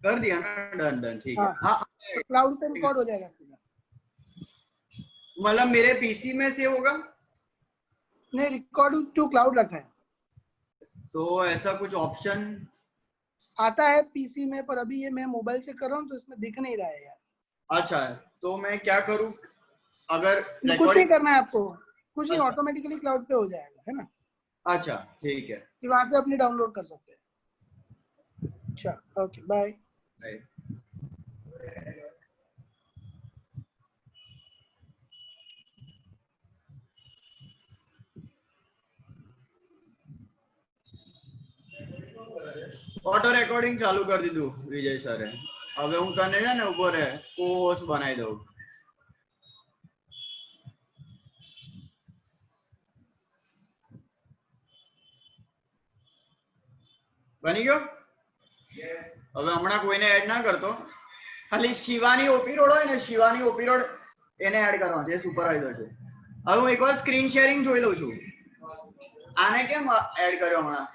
कर दिया ना, डन डन, ठीक है। हाँ हाँ तो क्लाउड पे रिकॉर्ड हो जाएगा सीधा। मतलब मेरे पीसी में सेव होगा? नहीं, रिकॉर्ड टू क्लाउड रखा है। तो ऐसा कुछ ऑप्शन? आता है पीसी में, पर अभी ये मैं मोबाइल से कर रहा हूँ तो इसमें दिख नहीं रहा है यार। अच्छा, तो मैं क्या करूँ अगर तो कुछ नहीं रिकॉर्डिंग? करना है आपको, कुछ नहीं, अच्छा ऑटोमेटिकली क्लाउड पे हो जाएगा, है ना। अच्छा ठीक है। कि वहां से अपनी डाउनलोड कर सकते हैं। अच्छा, ओके, बाय। ऑटो रेकॉर्डिंग चालू कर दी विजय सर है। હવે હું તને છે ને ઉભો રહે કોર્સ બનાવી દઉં। બની ગયો? હવે હમણાં કોઈને એડ ના કરતો, ખાલી શિવાની ઓપી રોડ હોય ને, શિવાની ઓપી રોડ એને એડ કરવાનો છે, સુપરવાઇઝર છે। હવે હું એકવાર સ્ક્રીન શેરિંગ જોઈ લઉં છું, આને કેમ એડ કર્યો હમણાં?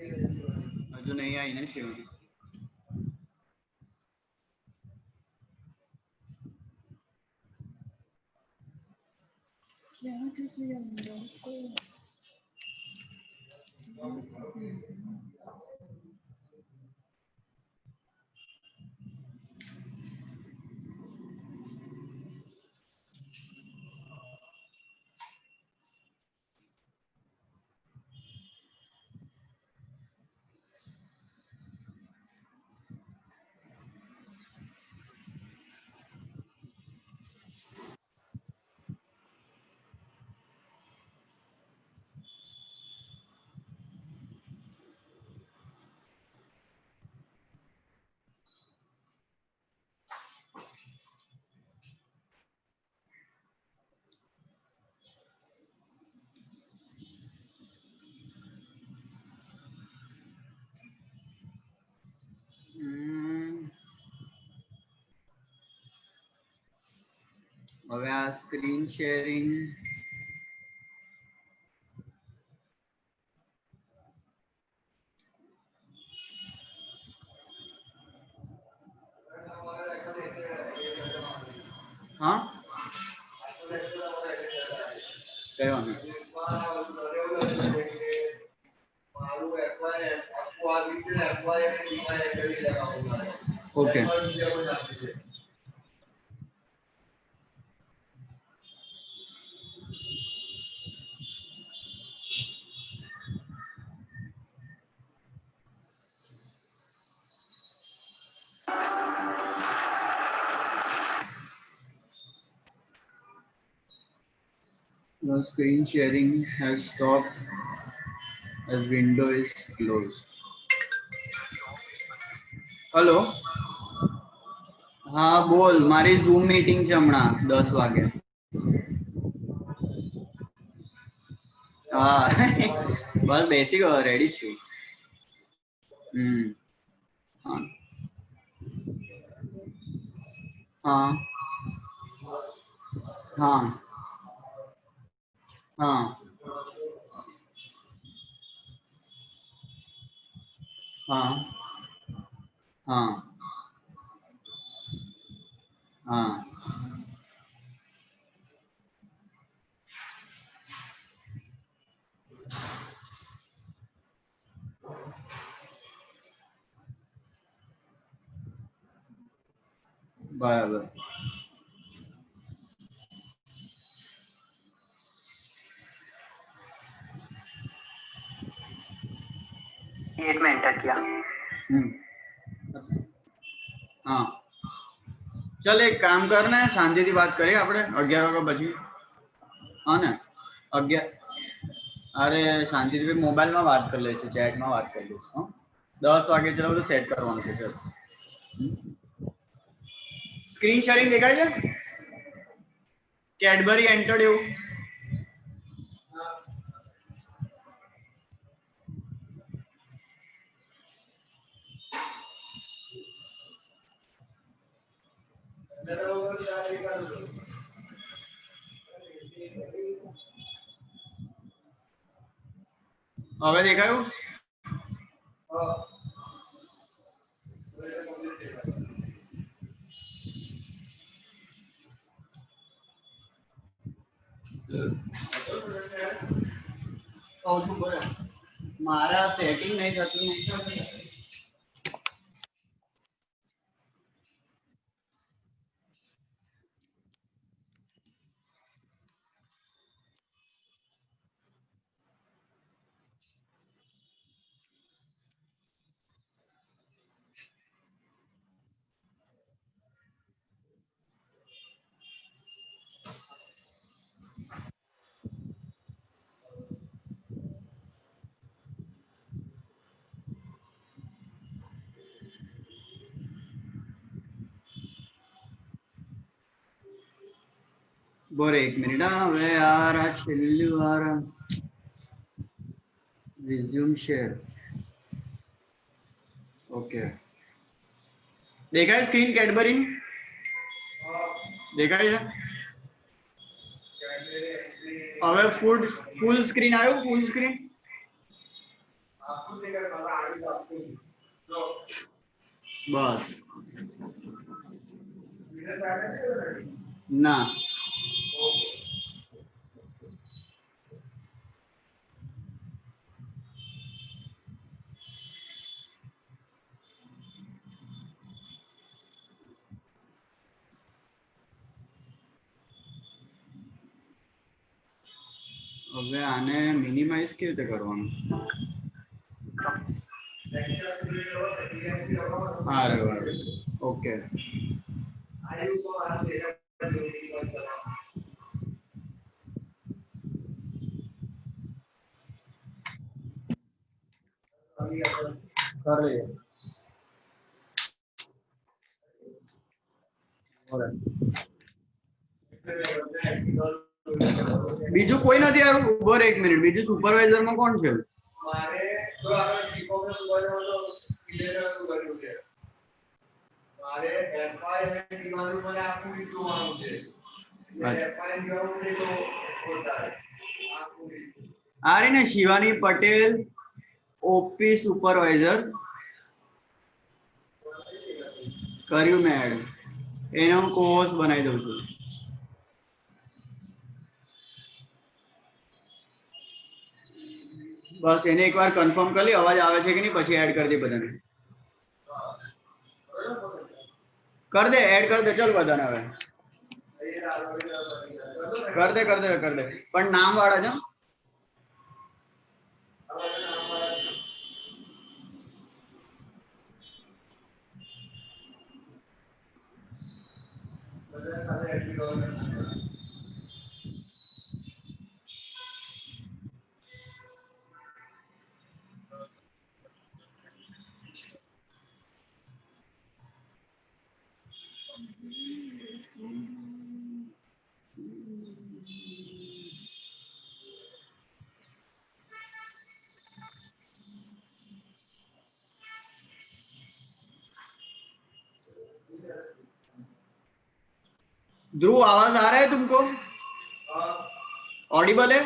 हजू नहीं आई ना शिवानी। હવે આ સ્ક્રીન શેરિંગ હા કયો ને okay The screen sharing has stopped as window is closed. Hello हाँ बोल मारी ઝૂમ મીટિંગ છે હમણાં 10 વાગે હા બસ બેસી ગયો રેડી છું हाँ हाँ हाँ हाँ हाँ हाँ हाँ बराबर एक में एंटर किया हाँ चल एक काम करना है शांति थी बात करिए આપણે 11 વાગ્યા પછી હા ને 11 અરે શાંતિથી મોબાઈલમાં વાત કરી લઈશું ચેટમાં વાત કરી લઈશું હા 10 વાગે ચલો બધું સેટ કરવાનું છે ચલ સ્ક્રીન શેરિંગ દેખાય છે કેડબરી એન્ટર્ડ એવું હવે દેખાયું મારા સેટિંગ નહીં થતું બોરે એક મિનિટ હા હવે યાર આ છેલ્લી વાર resume share ઓકે દેખાય સ્ક્રીન કેડબરી દેખાય છે હવે ફૂલ સ્ક્રીન આવ્યું ફૂલ સ્ક્રીન बस ना હવે આને મિનિમાઇઝ કેવી રીતે કરવાનું અરે વાહ ઓકે कर ले બીજું કોઈ નથી આવ્યું ઉભો રહે એક મિનિટ બીજું સુપરવાઇઝર માં કોણ છે મારે જો આગળ ટીકોમ સુપરવાઇઝર તો ક્લિયર શું કર્યું છે મારે એફઆઈ અને ટીવાનું મને આખું લીધું આવું છે એફઆઈ જવું છે તો ખોટા આખું લીધું આ રે ને શિવાની પટેલ ઓપી સુપરવાઇઝર કર્યું મેં એડ એને હું કોર્સ બનાવી દઉં છું બસ એને એકવાર કન્ફર્મ કરી લે અવાજ આવે છે કે નહીં પછી એડ કરી દે બધાને कर दे ऐड कर दे चल बधाने હવે कर दे પણ નામ વાળા છે ध्रुव आवाज आ रहा है तुमको ऑडिबल है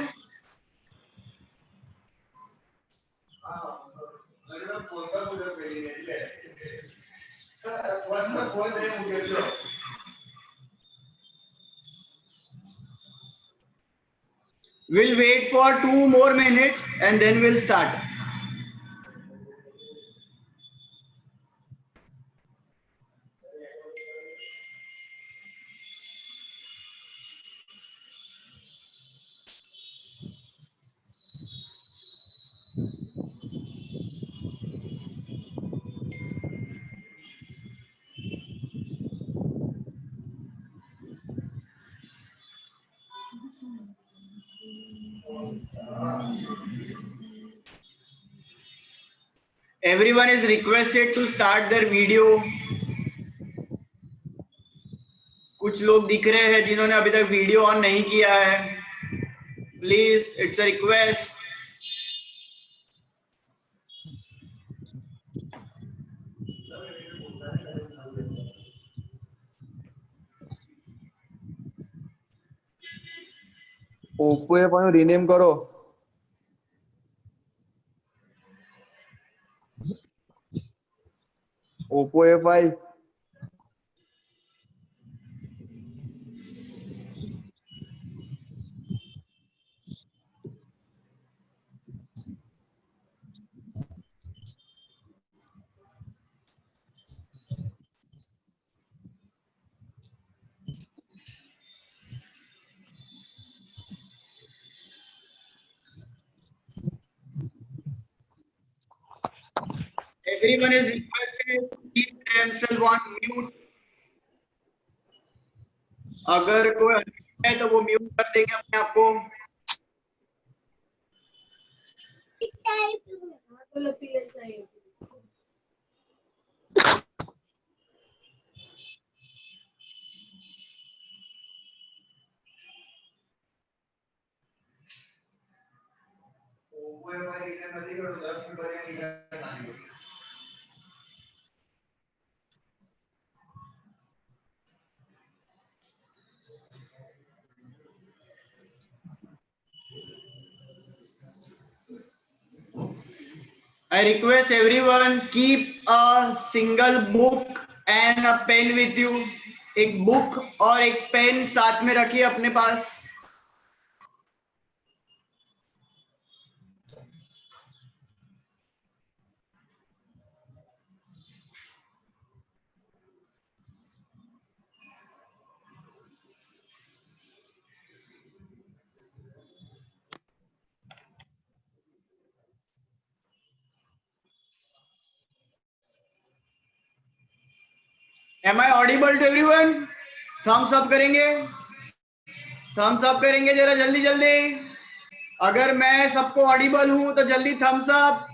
We'll wait for 2 more minutes and then we'll start. Everyone is requested to start their video. कुछ लोग दिख रहे हैं जिन्होंने अभी तक वीडियो ऑन नहीं किया है please it's a request Oppo એ પણ રીનેમ કરો Oppo A5 everyone is requested to keep themselves on mute अगर कोई है तो वो म्यूट कर देंगे अपने आप को I request everyone keep a single book and a pen with you. एक बुक और एक पेन साथ में रखिए अपने पास. Am I audible to everyone? Thumbs up करेंगे, थम्स अप करेंगे जरा जल्दी जल्दी. अगर मैं सबको ऑडिबल हूं तो जल्दी थम्स अप.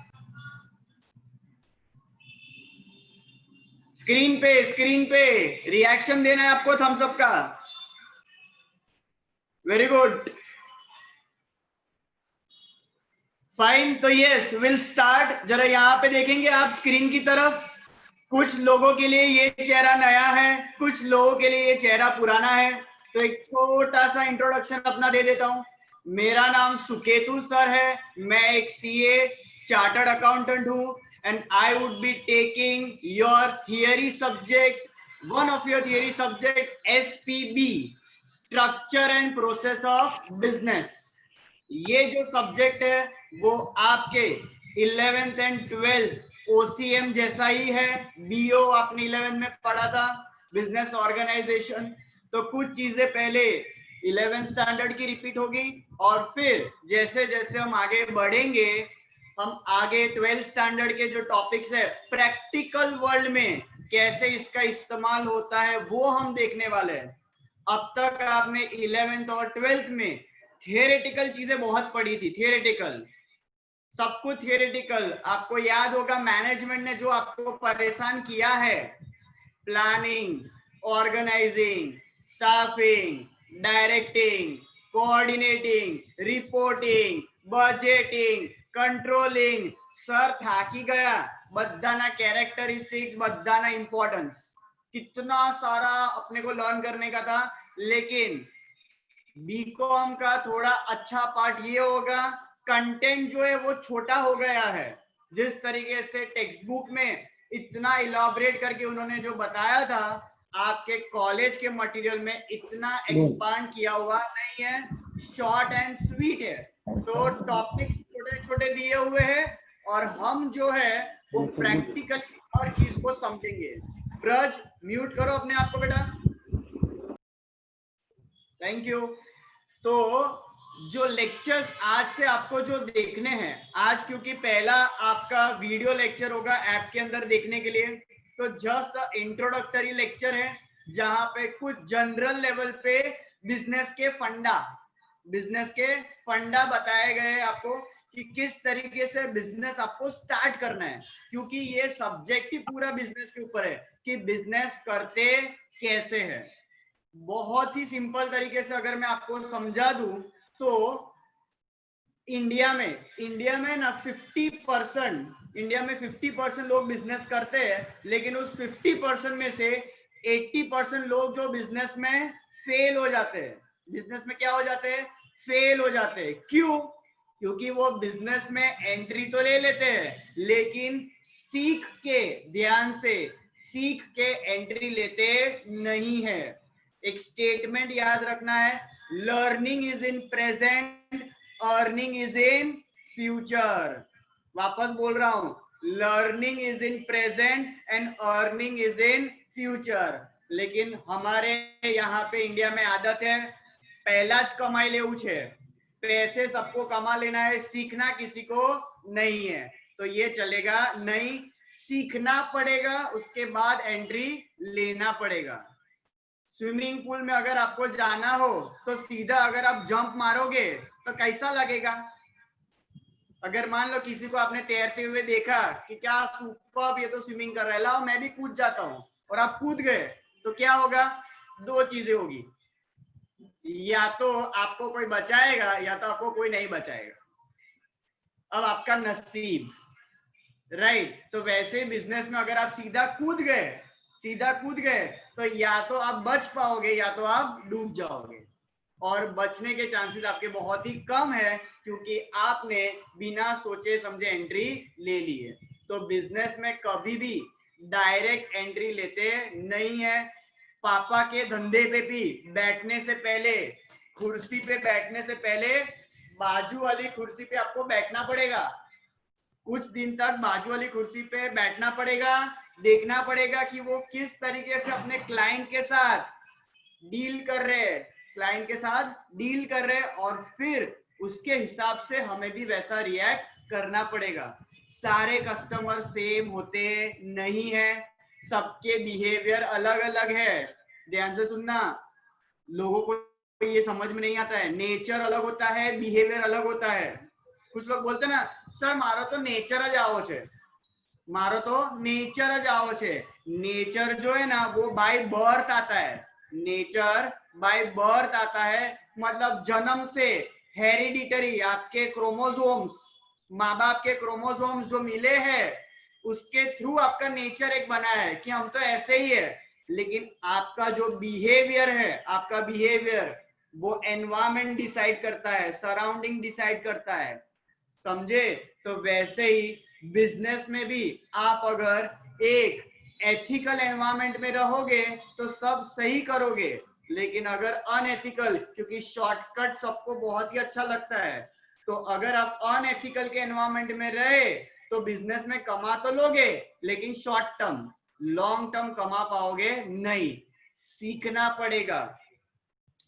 स्क्रीन पे रिएक्शन देना है आपको थम्स अप का. Very good, fine. तो यस, विल स्टार्ट. जरा यहाँ पे देखेंगे आप स्क्रीन की तरफ. कुछ लोगों के लिए ये चेहरा नया है, कुछ लोगों के लिए ये चेहरा पुराना है. तो एक छोटा सा इंट्रोडक्शन अपना दे देता हूं. मेरा नाम सुकेतु सर है. मैं एक सीए चार्टर्ड अकाउंटेंट हूं and I would be taking your theory subject, one of your theory subject SPB, structure and process of business. ये जो सब्जेक्ट है वो आपके 11th एंड 12th ओसीएम जैसा ही है. बीओ आपने 11 में पढ़ा था, बिजनेस ऑर्गेनाइजेशन. तो कुछ चीजें पहले 11th स्टैंडर्ड की रिपीट होगी और फिर जैसे जैसे हम आगे बढ़ेंगे हम आगे 12th स्टैंडर्ड के जो टॉपिक्स है प्रैक्टिकल वर्ल्ड में कैसे इसका इस्तेमाल होता है वो हम देखने वाले हैं. अब तक आपने 11th और 12th में थियोरेटिकल चीजें बहुत पढ़ी थी. थियोरेटिकल, सब कुछ थियोरेटिकल. आपको याद होगा मैनेजमेंट ने जो आपको परेशान किया है, planning, organising, staffing, directing, coordinating, reporting, budgeting, controlling. Sir થાકી ગયા. બધાના कैरेक्टरिस्टिक्स, બધાના इंपॉर्टेंस, कितना सारा अपने को लर्न करने का था. लेकिन बीकॉम का थोड़ा अच्छा पार्ट ये होगा, कंटेंट जो है वो छोटा हो गया है. जिस तरीके से टेक्स्ट बुक में इतना इलाबरेट करके उन्होंने जो बताया था, आपके कॉलेज के मटेरियल में इतना एक्सपांड किया हुआ नहीं है. शॉर्ट एंड स्वीट है. तो टॉपिक्स छोटे छोटे दिए हुए हैं और हम जो है वो प्रैक्टिकली हर चीज को समझेंगे. ब्रज म्यूट करो अपने आप को बेटा. Thank you. तो जो लेक्चर्स आज से आपको जो देखने हैं, आज क्योंकि पहला आपका वीडियो लेक्चर होगा ऐप के अंदर देखने के लिए, तो जस्ट इंट्रोडक्टरी लेक्चर है जहां पे कुछ जनरल लेवल पे बिजनेस के फंडा बताए गए आपको कि किस तरीके से बिजनेस आपको स्टार्ट करना है. क्योंकि ये सब्जेक्ट ही पूरा बिजनेस के ऊपर है कि बिजनेस करते कैसे है. बहुत ही सिंपल तरीके से अगर मैं आपको समझा दूं तो इंडिया में ना 50% लोग बिजनेस करते हैं, लेकिन उस 50% में से 80% लोग जो बिजनेस में फेल हो जाते हैं. बिजनेस में क्या हो जाते हैं? फेल हो जाते हैं. क्यों? क्योंकि वो बिजनेस में एंट्री तो ले लेते हैं लेकिन ध्यान से सीख के एंट्री लेते नहीं है. एक स्टेटमेंट याद रखना है, learning is in present, earning is in future. वापस बोल रहा हूं, learning is in present and earning is in future. लेकिन हमारे यहाँ पे इंडिया में आदत है पहला ज कमाई लेવું છે, पैसे सबको कमा लेना है, सीखना किसी को नहीं है. तो ये चलेगा नहीं, सीखना पड़ेगा, उसके बाद एंट्री लेना पड़ेगा. स्विमिंग पूल में अगर आपको जाना हो तो सीधा अगर आप जंप मारोगे तो कैसा लगेगा? अगर मान लो किसी को आपने तैरते हुए देखा कि क्या सुपर्ब, ये तो स्विमिंग कर रहा है, लाओ मैं भी कूद जाता हूं, और आप कूद गए तो क्या होगा? दो चीजें होगी, या तो आपको कोई बचाएगा या तो आपको कोई नहीं बचाएगा. अब आपका नसीब, राइट. तो वैसे बिजनेस में अगर आप सीधा कूद गए तो या तो आप बच पाओगे या तो आप डूब जाओगे. और बचने के चांसेस आपके बहुत ही कम है, क्योंकि आपने बिना सोचे समझे एंट्री ले ली है। तो बिजनेस में कभी भी डायरेक्ट एंट्री लेते नहीं है। पापा के धंधे पे भी बैठने से पहले, कुर्सी पे बैठने से पहले बाजू वाली कुर्सी पे आपको बैठना पड़ेगा। कुछ दिन तक बाजू वाली कुर्सी पे बैठना पड़ेगा, देखना पड़ेगा कि वो किस तरीके से अपने क्लाइंट के साथ डील कर रहे हैं, क्लाइंट के साथ डील कर रहे हैं, और फिर उसके हिसाब से हमें भी वैसा रिएक्ट करना पड़ेगा। सारे कस्टमर सेम होते नहीं है, सबके बिहेवियर अलग अलग है। ध्यान से सुनना, लोगों को ये समझ में नहीं आता है। नेचर अलग होता है, बिहेवियर अलग होता है। कुछ लोग बोलते ना, सर मारो तो नेचर ज आवो छे, मारो तो नेचर ज आवो छे। नेचर जो है ना वो बाय बर्थ आता है, नेचर बाय बर्थ आता है, मतलब जन्म से हेरिडिटरी आपके क्रोमोसोम्स, माँ बाप के क्रोमोसोम्स जो मिले हैं उसके थ्रू आपका नेचर एक बना है कि हम तो ऐसे ही है। लेकिन आपका जो बिहेवियर है, आपका बिहेवियर वो एनवायरमेंट डिसाइड करता है, सराउंडिंग डिसाइड करता है, समझे? तो वैसे ही बिजनेस में भी आप अगर एक एथिकल एनवायरनमेंट में रहोगे तो सब सही करोगे, लेकिन अगर अनएथिकल, क्योंकि शॉर्टकट सबको बहुत ही अच्छा लगता है, तो अगर आप अनएथिकल के एनवायरनमेंट में रहे तो बिजनेस में कमा तो लोगे लेकिन शॉर्ट टर्म, लॉन्ग टर्म कमा पाओगे नहीं। सीखना पड़ेगा।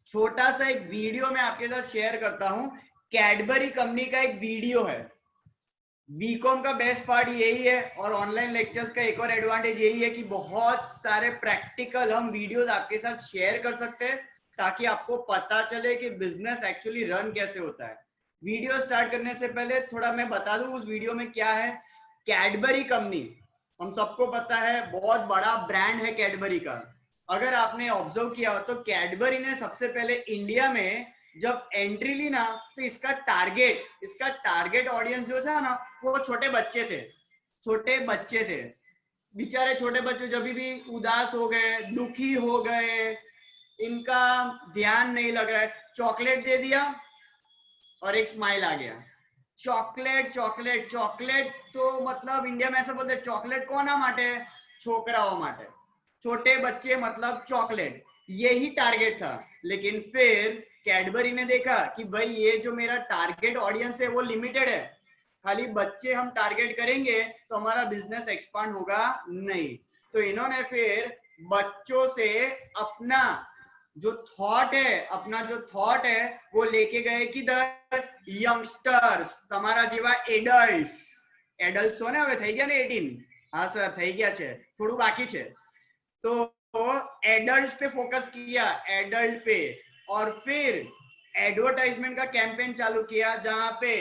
छोटा सा एक वीडियो मैं आपके साथ शेयर करता हूं। कैडबरी कंपनी का एक वीडियो है। बीकॉम का बेस्ट पार्ट यही है, और ऑनलाइन लेक्चर्स का एक और एडवांटेज यही है कि बहुत सारे प्रैक्टिकल हम वीडियोस आपके साथ शेयर कर सकते हैं ताकि आपको पता चले कि बिजनेस एक्चुअली रन कैसे होता है। वीडियो स्टार्ट करने से पहले थोड़ा मैं बता दूं उस वीडियो में क्या है। कैडबरी कंपनी, हम सबको पता है, बहुत बड़ा ब्रांड है कैडबरी का। अगर आपने ऑब्जर्व किया हो तो कैडबरी ने सबसे पहले इंडिया में जब एंट्री ली ना, तो इसका टारगेट ऑडियंस जो था ना वो छोटे बच्चे थे। छोटे बच्चे थे, बेचारे छोटे बच्चे जब भी उदास हो गए, दुखी हो गए, इनका ध्यान नहीं लग रहा है, चॉकलेट दे दिया और एक स्माइल आ गया। चॉकलेट चॉकलेट चॉकलेट, तो मतलब इंडिया में ऐसा बोलते हैं, चॉकलेट कोना माटे? छोकराओ माटे। छोटे बच्चे मतलब चॉकलेट, यही टारगेट था। लेकिन फिर कैडबरी ने देखा कि भाई ये जो मेरा टारगेट ऑडियंस है वो लिमिटेड है, खाली बच्चे हम टारगेट करेंगे तो हमारा बिजनेस एक्सपांड होगा नहीं। तो इन्होंने फिर बच्चों से अपना जो थॉट है वो लेके गए किधर? यंगस्टर्स, તમારા જેવા એડલ્ટ્સ हो ने, હવે થઈ ગયા ને 18? हाँ सर થઈ ગયા છે, થોડું બાકી છે। तो एडल्ट पे फोकस किया, एडल्ट पे, और फिर एडवर्टाइजमेंट का कैंपेन चालू किया जहां पे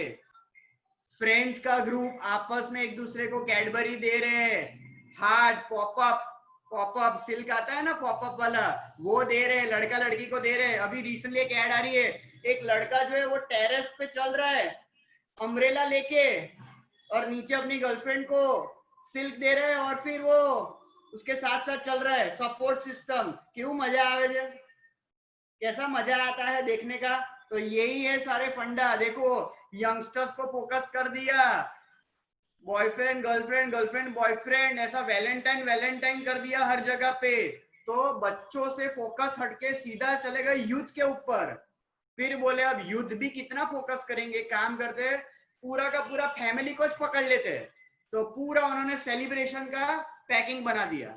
फ्रेंड्स का ग्रुप आपस में एक दूसरे को कैडबरी दे रहे हैं, हार्ट पॉपअप सिल्क आता है ना पॉपअप वाला, वो दे रहे हैं, लड़का लड़की को दे रहे हैं। अभी रिसेंटली एक ऐड आ रही है, एक लड़का जो है वो टेरेस पे चल रहा है अम्ब्रेला लेके, और नीचे अपनी गर्लफ्रेंड को सिल्क दे रहे हैं, और फिर वो उसके साथ साथ चल रहा है। सपोर्ट सिस्टम, क्यों मजा आवे छे? कैसा मजा आता है देखने का? तो यही है सारे फंडा। देखो यंगस्टर्स को फोकस कर दिया, बॉयफ्रेंड गर्लफ्रेंड बॉयफ्रेंड, ऐसा वैलेंटाइन कर दिया हर जगह पे। तो बच्चों से फोकस हटके सीधा चले गए युद्ध के ऊपर। फिर बोले अब युद्ध भी कितना फोकस करेंगे, काम करते पूरा का पूरा फैमिली को पकड़ लेते। तो पूरा उन्होंने सेलिब्रेशन का पैकिंग बना दिया।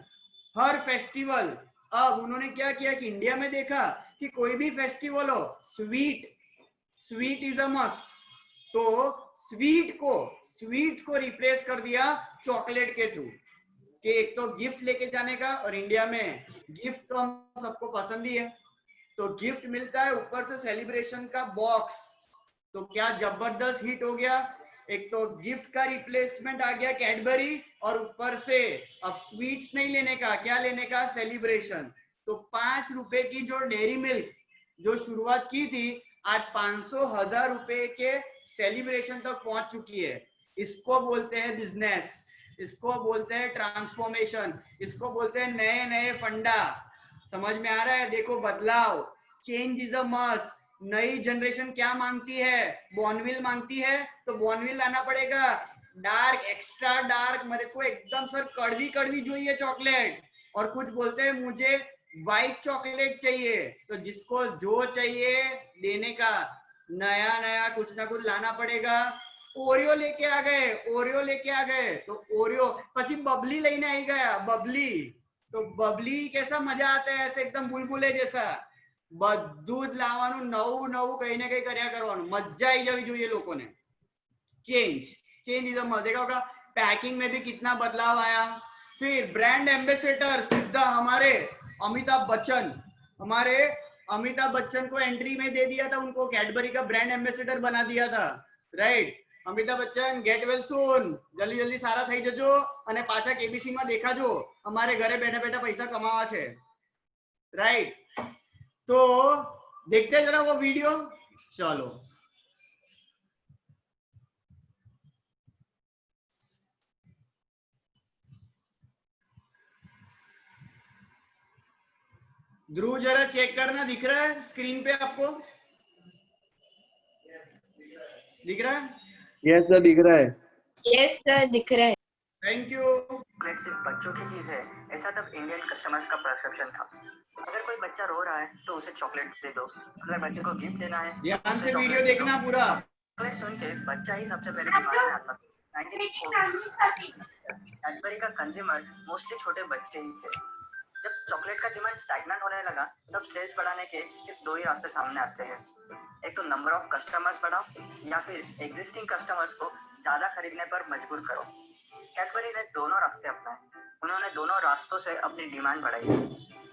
हर फेस्टिवल, अब उन्होंने क्या किया कि इंडिया में देखा कि कोई भी फेस्टिवल हो, स्वीट इज अ मस्ट, तो स्वीट को रिप्लेस कर दिया चॉकलेट के थ्रू, कि एक तो गिफ्ट लेके जाने का, और इंडिया में गिफ्ट तो हम सबको पसंद ही है, तो गिफ्ट मिलता है, ऊपर से सेलिब्रेशन का बॉक्स। तो क्या जबरदस्त हिट हो गया। एक तो गिफ्ट का रिप्लेसमेंट आ गया कैडबरी, और ऊपर से अब स्वीट्स नहीं लेने का, क्या लेने का? सेलिब्रेशन। तो 5 रुपए की जो डेयरी मिल्क जो शुरुआत की थी, आज 500,000 रुपए के सेलिब्रेशन तक पहुंच चुकी है। इसको बोलते हैं बिजनेस, इसको बोलते हैं ट्रांसफॉर्मेशन, इसको बोलते हैं नए नए फंडा। समझ में आ रहा है? देखो बदलाव, चेंज इज अ मस्ट। नई जनरेशन क्या मांगती है, बॉर्नविल मांगती है तो बॉर्नविल लाना पड़ेगा। डार्क, एक्स्ट्रा डार्क, मेरे को एकदम सर कड़वी कड़वी चाहिए चॉकलेट, और कुछ बोलते हैं मुझे व्हाइट चॉकलेट चाहिए। तो जिसको जो चाहिए देने का, नया नया कुछ ना कुछ लाना पड़ेगा। ओरियो लेके आ गए, ओरियो लेके आ गए तो ओरियो, પછી बबली लेने आई गया, बबली तो बबली कैसा मजा आता है, ऐसे एकदम बुलबुले जैसा। બધું જ લાવવાનું, નવું નવું કઈ ને કઈ કર્યા કરવાનું, મજા આવી જવી જોઈએ લોકોને। चेंज चेंज इज अ, देखा होगा पैकिंग में भी कितना बदलाव आया। फिर ब्रांड एम्बेसडर सीधा हमारे अमिताभ बच्चन, हमारे अमिताभ बच्चन को एंट्री में दे दिया था, उनको कैडबरी का ब्रांड एम्बेसडर बना दिया था, right. Amitabh Bachchan get well soon, जल्दी जल्दी सारा થઈ જજો અને પાછા કેબીસી માં દેખાજો, અમારે ઘરે બેઠા બેઠા પૈसा કમાવા છે, राइट। तो देखते हैं जरा वो वीडियो, चलो। ध्रुव जरा चेक करना, दिख रहा है स्क्रीन पे आपको, दिख रहा है? यस सर दिख रहा है। यस सर दिख रहा है। Thank you. चॉकलेट सिर्फ बच्चों की चीज है, ऐसा तब इंडियन कस्टमर्स का परसेप्शन था। अगर कोई बच्चा रो रहा है तो उसे चॉकलेट दे दो, अगर बच्चे को गिफ्ट देना है ध्यान से तो वीडियो chocolate दे देखना दो। पूरा। चॉकलेट सुन के बच्चा ही सबसे पहले दिमाग में आता था। 1940 कैडबरी का कंज्यूमर मोस्टली छोटे बच्चे ही थे। जब चॉकलेट का डिमांड स्टैग्नेंट होने लगा तब सेल्स बढ़ाने के सिर्फ दो ही रास्ते सामने आते हैं, एक तो नंबर ऑफ कस्टमर्स बढ़ाओ या फिर एग्जिस्टिंग कस्टमर्स को ज्यादा खरीदने पर मजबूर करो। कैडबरी ने दोनों रास्ते अपनाए, उन्होंने दोनों रास्तों से अपनी डिमांड बढ़ाई।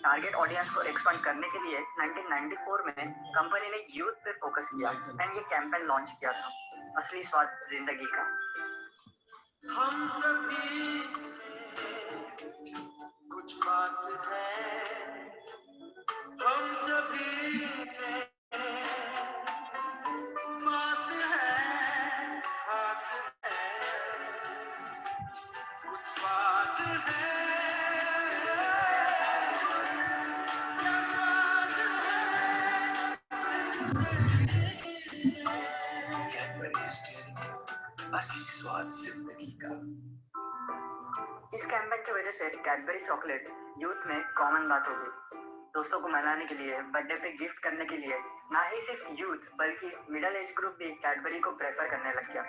टारगेट ऑडियंस को एक्सपांड करने के लिए 1994 में कंपनी ने यूथ पे फोकस किया एंड ये कैंपेन लॉन्च किया था, असली स्वाद जिंदगी का। हम सभी कुछ बात है, हम सभी बात है, खास है, कुछ स्वाद है, क्या स्वाद है, कैडबरी असली स्वाद जिंदगी का। इस कैंपेन की वजह से कैडबरी चॉकलेट यूथ में कॉमन बात हो गई। दोस्तों को मनाने के लिए, बर्थडे पे गिफ्ट करने के लिए ना ही सिर्फ यूथ बल्कि मिडिल एज ग्रुप भी कैडबरी को प्रेफर करने लग गया।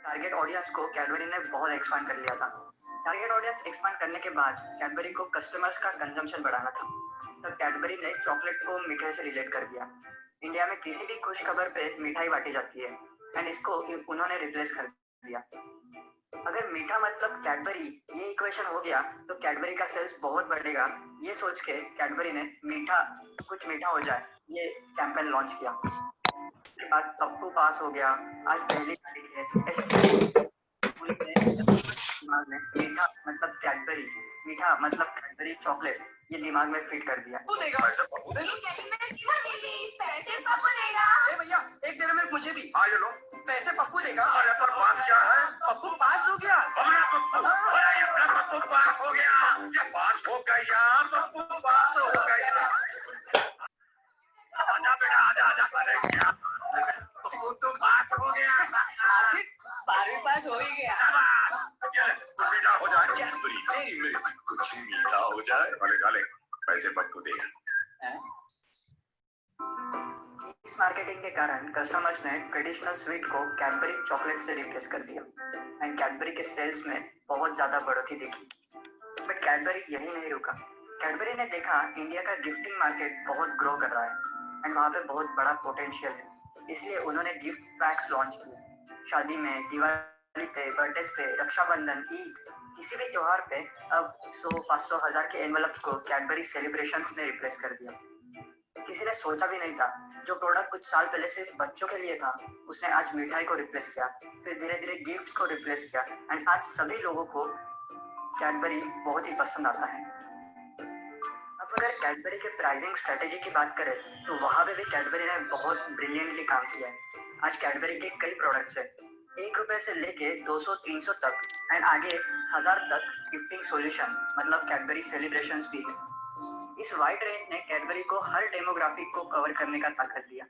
टारगेट ऑडियंस को कैडबरी ने बहुत एक्सपांड कर लिया था। टारगेट ऑडियंस एक्सपांड करने के बाद कैडबरी को कस्टमर्स का कंजम्पशन बढ़ाना था, तब कैडबरी ने चॉकलेट को मिठाई से रिलेट कर दिया। इंडिया में किसी भी खुश खबर पे मिठाई बांटी जाती है एंड इसको उन्होंने रिप्लेस कर दिया। अगर मीठा मतलब कैडबरी ये इक्वेशन हो गया तो कैडबरी का सेल्स बहुत बढ़ेगा, ये सोच के कैडबरी ने मीठा कुछ मीठा हो जाए ये कैंपेन लॉन्च किया। उसके बाद पप्पू पास हो गया, आज पहली तारीख है, ऐसे दिमाग में मीठा मतलब कैडबरी, मीठा मतलब कैडबरी चॉकलेट, ये दिमाग में फिट कर दिया। भैया एक देना में मुझे भी, आ लो पैसे पप्पू देगा। अरे पर बात क्या है, पप्पू पास हो गया। पप्पू पास हो गया, पास हो गया, पप्पू पास हो गया। आजा बेटा आजा आजा, पप्पू तो पास हो गया, 12वीं पास हो ही गया। मीठा हो जाए कैडबरी डेयरी मिल्क, कुछ मीठा हो जाए। वाले पैसे पप्पू देगा। इस मार्केटिंग के कारण कस्टमर्स ने ट्रेडिशनल स्वीट को कैडबरी चॉकलेट से रिप्लेस कर दिया एंड कैडबरी के सेल्स में बहुत ज्यादा बढ़ोतरी देखी। बट कैडबरी यही नहीं रुका। कैडबरी ने देखा इंडिया का गिफ्टिंग मार्केट बहुत ग्रो कर रहा है एंड वहाँ पे बहुत बड़ा पोटेंशियल है, इसलिए उन्होंने गिफ्ट पैक्स लॉन्च किए। शादी में, दिवाली पे, बर्थडे पे, रक्षाबंधन, ईद, किसी भी त्योहार पे अब 100, 500, 1000 के एनवेलप्स को कैडबरी सेलिब्रेशंस ने रिप्लेस कर दिया। किसी ने सोचा भी नहीं था, जो प्रोडक्ट कुछ साल पहले सिर्फ बच्चों के लिए था उसने आज मिठाई को रिप्लेस किया, फिर धीरे धीरे गिफ्ट्स को रिप्लेस किया एंड आज सभी लोगों को कैडबरी बहुत ही पसंद आता है। अब अगर कैडबरी के प्राइसिंग स्ट्रेटेजी की बात करें तो वहां पे भी कैडबरी ने बहुत ब्रिलियंटली काम किया है। आज कैडबरी के कई प्रोडक्ट्स है, 1 रुपए से लेके 200-300 तक एंड आगे 1000 तक गिफ्टिंग सॉल्यूशन मतलब कैडबरी सेलिब्रेशंस भी है। इस वाइड रेंज ने कैडबरी को हर डेमोग्राफिक को कवर करने का ताकत दिया।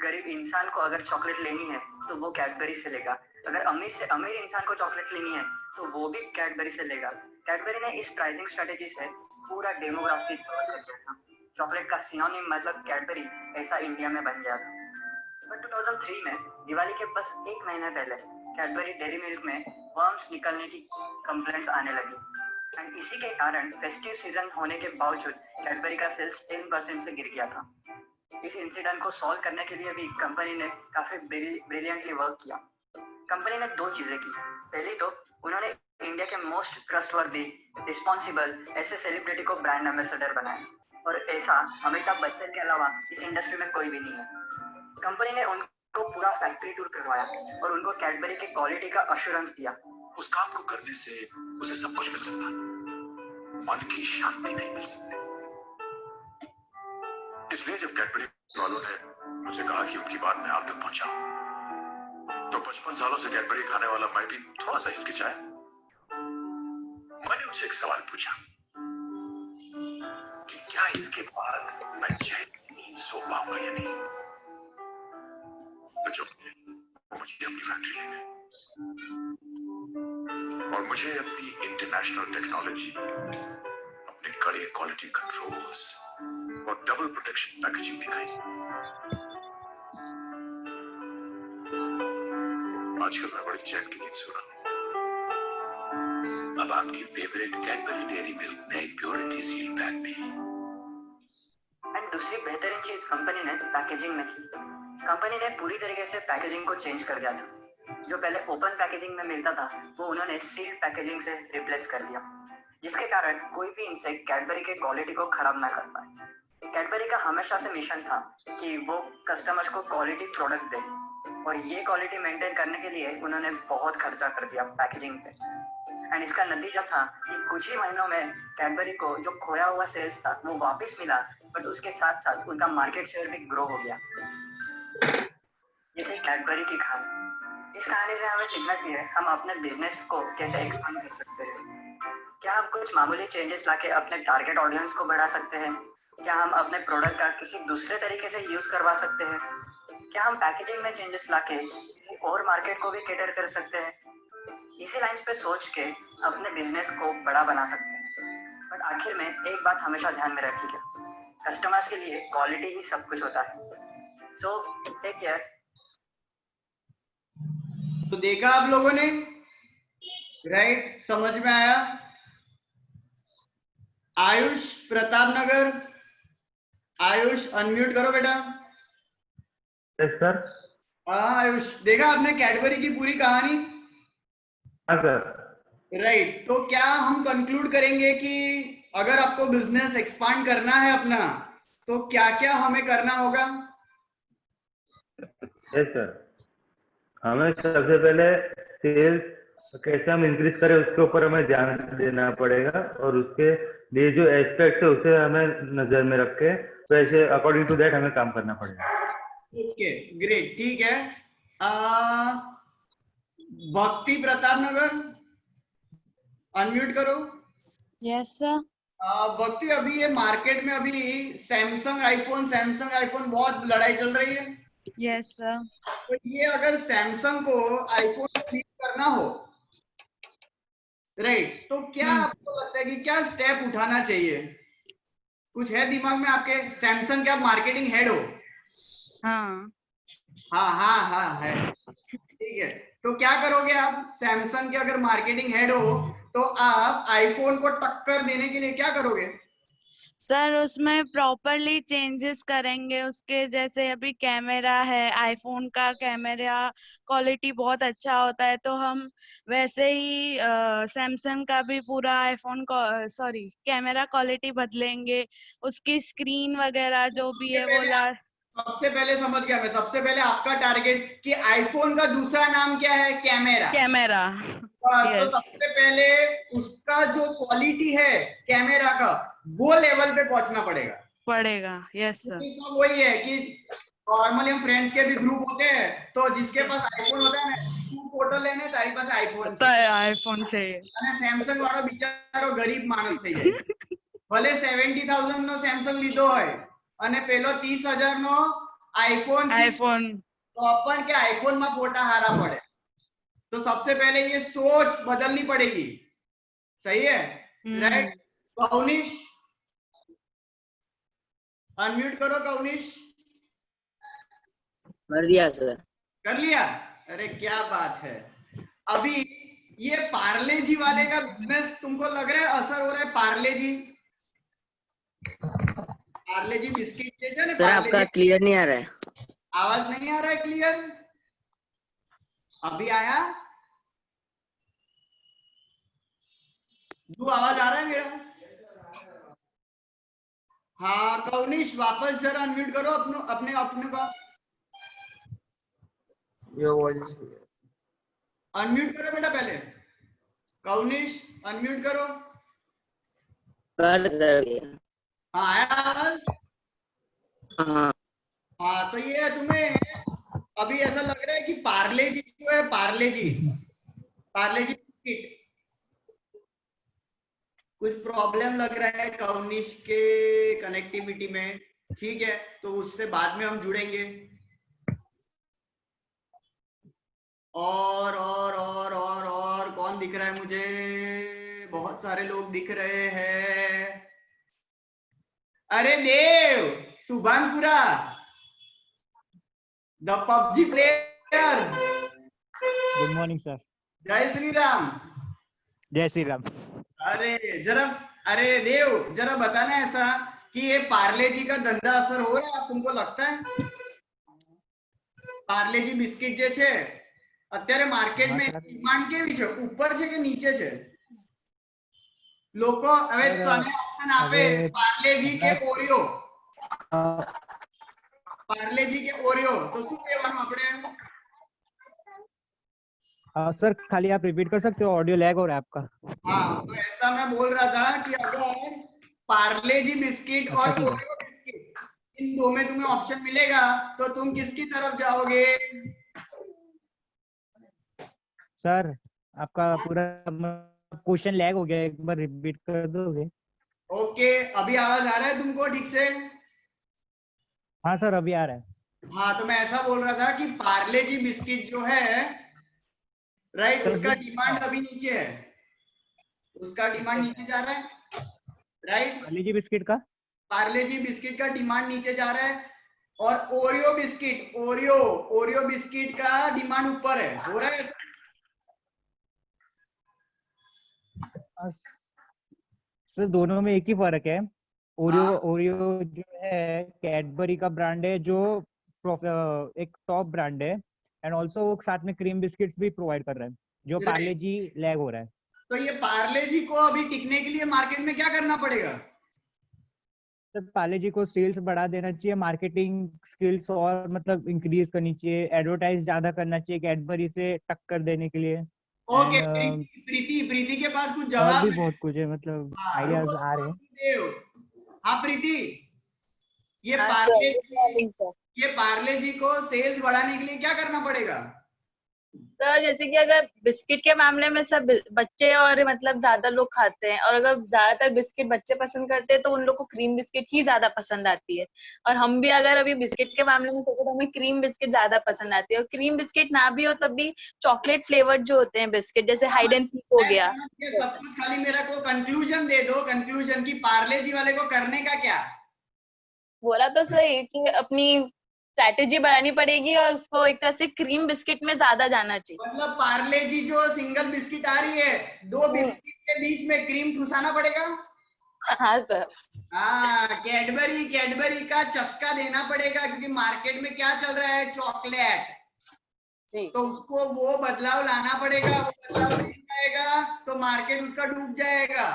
गरीब इंसान को अगर चॉकलेट लेनी है तो वो कैडबरी से लेगा, अगर अमीर से अमीर इंसान को चॉकलेट लेनी है तो वो भी कैडबरी से लेगा। कैडबरी ने इस प्राइसिंग स्ट्रेटेजी से पूरा डेमोग्राफी कवर कर दिया था। चॉकलेट का सिनोनिम मतलब कैडबरी ऐसा इंडिया में बन गया था। पर 2003 में दिवाली के बस एक महीने पहले कैडबरी डेयरी मिल्क में वर्म्स निकलने की कंप्लेंट्स आने लगी एंड इसी के कारण फेस्टिव सीजन होने के बावजूद कैडबरी का सेल्स 10% से गिर गया था। इस इंसिडेंट को सॉल्व करने के लिए भी कंपनी ने काफी ब्रिलियंटली वर्क किया। कंपनी ने दो चीजें की। पहली तो उन्होंने इंडिया के मोस्ट ट्रस्टवर्दी रिस्पॉन्सिबल ऐसे सेलिब्रिटी को ब्रांड एम्बेसडर बनाया और ऐसा अमिताभ बच्चन के अलावा इस इंडस्ट्री में कोई भी नहीं है। कंपनी ने उनको पूरा फैक्ट्री टूर करवाया और उनको कैडबरी की क्वालिटी का अश्योरेंस दिया। उस काम को करने से उसे सब कुछ मिल सकता, मन की शांति नहीं मिल सकती। इसलिए जब कैडबरी वालों ने मुझे कहा कि उनकी बात मैं आप तक पहुंचाऊं, तो 55 सालों से कैडबरी खाने वाला मैं भी थोड़ा सा हिचकिचाया। मैंने उनसे एक सवाल पूछा कि क्या इसके बाद मैं चैन नींद सो पाऊंगा या नहीं। तो जो मुझे अपनी फैक्ट्री ले गए और मुझे अपनी इंटरनेशनल टेक्नोलॉजी, अपने कड़े क्वालिटी कंट्रोल्स और डबल प्रोटेक्शन पैकेजिंग दिखाई। आजकल मैं बड़ी चैन की नींद सो रहा हूं। अब आपकी फेवरेट कैडबरी डेयरी मिल्क में प्योरिटी सील बैग भी। एंड दूसरी बेहतरीन चीज कंपनी ने पैकेजिंग में की। कंपनी ने पूरी तरीके से पैकेजिंग को चेंज कर दिया था। जो पहले ओपन पैकेजिंग में मिलता था वो उन्होंने सील्ड पैकेजिंग से रिप्लेस कर दिया, जिसके कारण कोई भी इंसेक्ट कैडबरी के क्वालिटी को खराब ना कर पाए। कैडबरी का हमेशा से मिशन था कि वो कस्टमर्स को क्वालिटी प्रोडक्ट दे और ये क्वालिटी मेंटेन करने के लिए उन्होंने बहुत खर्चा कर दिया पैकेजिंग पे। एंड इसका नतीजा था कि कुछ ही महीनों में कैडबरी को जो खोया हुआ सेल्स था वो वापस मिला, बट उसके साथ साथ उनका मार्केट शेयर भी ग्रो हो गया। ये थी कैडबरी की कहानी। इस कहानी से हमें सीखना चाहिए हम अपने बिजनेस को कैसे एक्सपांड कर सकते हैं। क्या हम कुछ मामूली चेंजेस लाके अपने टारगेट ऑडियंस को बढ़ा सकते हैं? क्या हम अपने प्रोडक्ट का किसी दूसरे तरीके से यूज करवा सकते हैं? क्या हम पैकेजिंग में चेंजेस लाके किसी और मार्केट को भी कैटर कर सकते हैं? इसी लाइंस पे सोच के अपने बिजनेस को बड़ा बना सकते हैं। बट आखिर में एक बात हमेशा ध्यान में रखिएगा, कस्टमर्स के लिए क्वालिटी ही सब कुछ होता है। So take care. तो देखा आप लोगों ने, राइट? समझ में आया? आयुष प्रताप नगर, आयुष अनम्यूट करो बेटा। Yes sir. हाँ आयुष, देखा आपने कैडबरी की पूरी कहानी? हाँ सर। राइट, तो क्या हम कंक्लूड करेंगे कि अगर आपको बिजनेस एक्सपांड करना है अपना, तो क्या क्या हमें करना होगा? यस सर, हमें सबसे पहले सेल्स कैसे हम इंक्रीज करें उसके ऊपर हमें ध्यान देना पड़ेगा और उसके लिए जो एस्पेक्ट है उसे हमें नजर में रख के वैसे अकॉर्डिंग टू दैट हमें काम करना पड़ेगा। ओके ग्रेट, ठीक है। भक्ति प्रताप नगर अनम्यूट करो। Yes sir. भक्ति, अभी ये मार्केट में अभी सैमसंग आईफोन बहुत लड़ाई चल रही है। Yes sir. तो ये अगर सैमसंग को आईफोन को बीट करना हो, राइट, तो क्या आपको लगता है कि क्या स्टेप उठाना चाहिए? कुछ है दिमाग में आपके? सैमसंग के आप मार्केटिंग हेड हो? हाँ हाँ है, ठीक है। तो क्या करोगे आप? सैमसंग के अगर मार्केटिंग हेड हो तो आप आईफोन को टक्कर देने के लिए क्या करोगे? सर, उसमें प्रॉपरली चेंजेस करेंगे उसके। जैसे अभी कैमरा है, आईफोन का कैमरा क्वालिटी बहुत अच्छा होता है, तो हम वैसे ही सैमसंग का भी पूरा आईफोन कैमरा क्वालिटी बदलेंगे। उसकी स्क्रीन वगैरह जो भी है वो सबसे पहले समझ गया मैं। सबसे पहले आपका टारगेट कि आईफोन का दूसरा नाम क्या है? कैमरा। बस, तो सबसे पहले उसका जो क्वालिटी है कैमरा का, वो लेवल पे पहुंचना पड़ेगा। Yes sir. सब वही है कि नॉर्मली हम फ्रेंड्स के भी ग्रुप होते हैं, तो जिसके पास आईफोन होता है ना, तू फोटो लेने तारी पास आईफोन चाहिए। સેમસંગ વાળો બિચારો ગરીબ માણસ થઈ જાય। ભલે 70,000 નો સેમસંગ લીધો હોય અને પેલો 30,000 નો आईफोन आईफोन तो अपन के आईफोन में फोटा हारा पड़े, तो सबसे पहले ये सोच बदलनी पड़ेगी, सही है, राइट। कौनिश अनम्यूट करो, कौनिश कर दिया सर। कर लिया, अरे क्या बात है। अभी ये पार्ले जी वाले का बिजनेस तुमको लग रहा है असर हो रहा है? पार्ले जी बिस्किट जैसे ना, सर आपका क्लियर नहीं आ रहा है। आवाज नहीं आ रहा है क्लियर? अभी आया? आवाज आ रहा है मेरा? हाँ कौनिश वापस जरा अनम्यूट करो अपने अपने को, अनम्यूट करो बेटा पहले, कौनिश अनम्यूट करो। कर सर। हाँ आया आवाज? हाँ हाँ तो ये तुम्हें अभी ऐसा लग रहा है कि पार्ले जी जो है, पार्ले जी बिस्किट कुछ प्रॉब्लम लग रहा है कौनिश के कनेक्टिविटी में, ठीक है, तो उससे बाद में हम जुड़ेंगे। और कौन दिख रहा है मुझे? बहुत सारे लोग दिख रहे हैं। अरे Dev Subhanpura the PUBG player, good morning sir. जय श्री राम। जय श्री राम। अरे देव जरा बताना ऐसा कि ये पार्ले जी का धंधा असर हो रहा है तुमको लगता है? पार्ले जी बिस्किट जे छे અત્યારે માર્કેટ में ડિમાન્ડ કેવી છે, ઉપર છે કે નીચે છે? લોકો હવે તને ઓપ્શન આપે પાર્લેજી કે ઓરિયો, પાર્લેજી કે ઓરિયો, તો શું કહેવાનું આપણે? सर खाली आप रिपीट कर सकते हो, ऑडियो लैग हो रहा है आपका। हाँ तो ऐसा मैं बोल रहा था कि अगर पार्ले जी बिस्किट और ओरियो बिस्किट इन दो में तुम्हें ऑप्शन मिलेगा तो तुम किसकी तरफ जाओगे? सर आपका पूरा क्वेश्चन लैग हो गया, एक बार रिपीट कर दोगे? ओके अभी आवाज आ रहा है तुमको ठीक से? हाँ सर अभी आ रहा है। हाँ तो मैं ऐसा बोल रहा था कि पार्ले जी बिस्किट जो है, राइट, उसका डिमांड अभी नीचे है, उसका डिमांड नीचे जा रहा है, राइट। पार्ले जी बिस्किट का डिमांड नीचे जा रहा है, और ओरियो बिस्किट का डिमांड ऊपर है, हो रहा है? सर दोनों में एक ही फर्क है। ओरियो जो है कैडबरी का ब्रांड है, जो एक टॉप ब्रांड है, एंड ऑल्सो वो साथ में क्रीम बिस्किट्स भी प्रोवाइड कर रहा है, जो पार्ले जी लैग हो रहा है। तो ये पार्ले जी को अभी टिकने के लिए मार्केट में क्या करना पड़ेगा? सर पार्ले जी को सेल्स बढ़ा देना चाहिए, मार्केटिंग स्किल्स और मतलब इंक्रीज करनी चाहिए, एडवर्टाइज ज्यादा करना चाहिए कैडबरी से टक्कर देने के लिए। ओके प्रीति के पास कुछ जवाब और भी बहुत कुछ है, मतलब आइडियाज आ रहे हैं। हाँ प्रीति, ये पार्ले जी को सेल्स बढ़ाने के लिए क्या करना पड़ेगा? सर जैसे कि अगर बिस्किट के मामले में सब बच्चे और मतलब ज्यादा लोग खाते हैं, और अगर ज्यादातर बिस्किट बच्चे पसंद करते हैं तो उन लोग को क्रीम बिस्किट ही ज्यादा पसंद आती है, और हम भी अगर अभी बिस्किट के मामले में सोचे तो हमें क्रीम बिस्किट ज्यादा पसंद आती है। और क्रीम बिस्किट ना भी हो तब भी चॉकलेट फ्लेवर्ड जो होते हैं बिस्किट, जैसे हाइड एंड सीक हो गया, सब कुछ, खाली मेरा को कंक्लूजन दे दो, कंक्लूजन की पार्ले जी वाले को करने का क्या? बोला तो सही कि अपनी स्ट्रैटेजी बढ़ानी पड़ेगी और उसको एक तरह से क्रीम बिस्किट में ज्यादा जाना चाहिए। मतलब पार्ले जी जो सिंगल बिस्किट आ रही है, दो बिस्किट के बीच में क्रीम ठुसाना पड़ेगा। हाँ सर। हाँ कैडबरी का चस्का देना पड़ेगा, क्योंकि मार्केट में क्या चल रहा है, चॉकलेट, तो उसको वो बदलाव लाना पड़ेगा। वो बदलाव नहीं आएगा तो मार्केट उसका डूब जाएगा,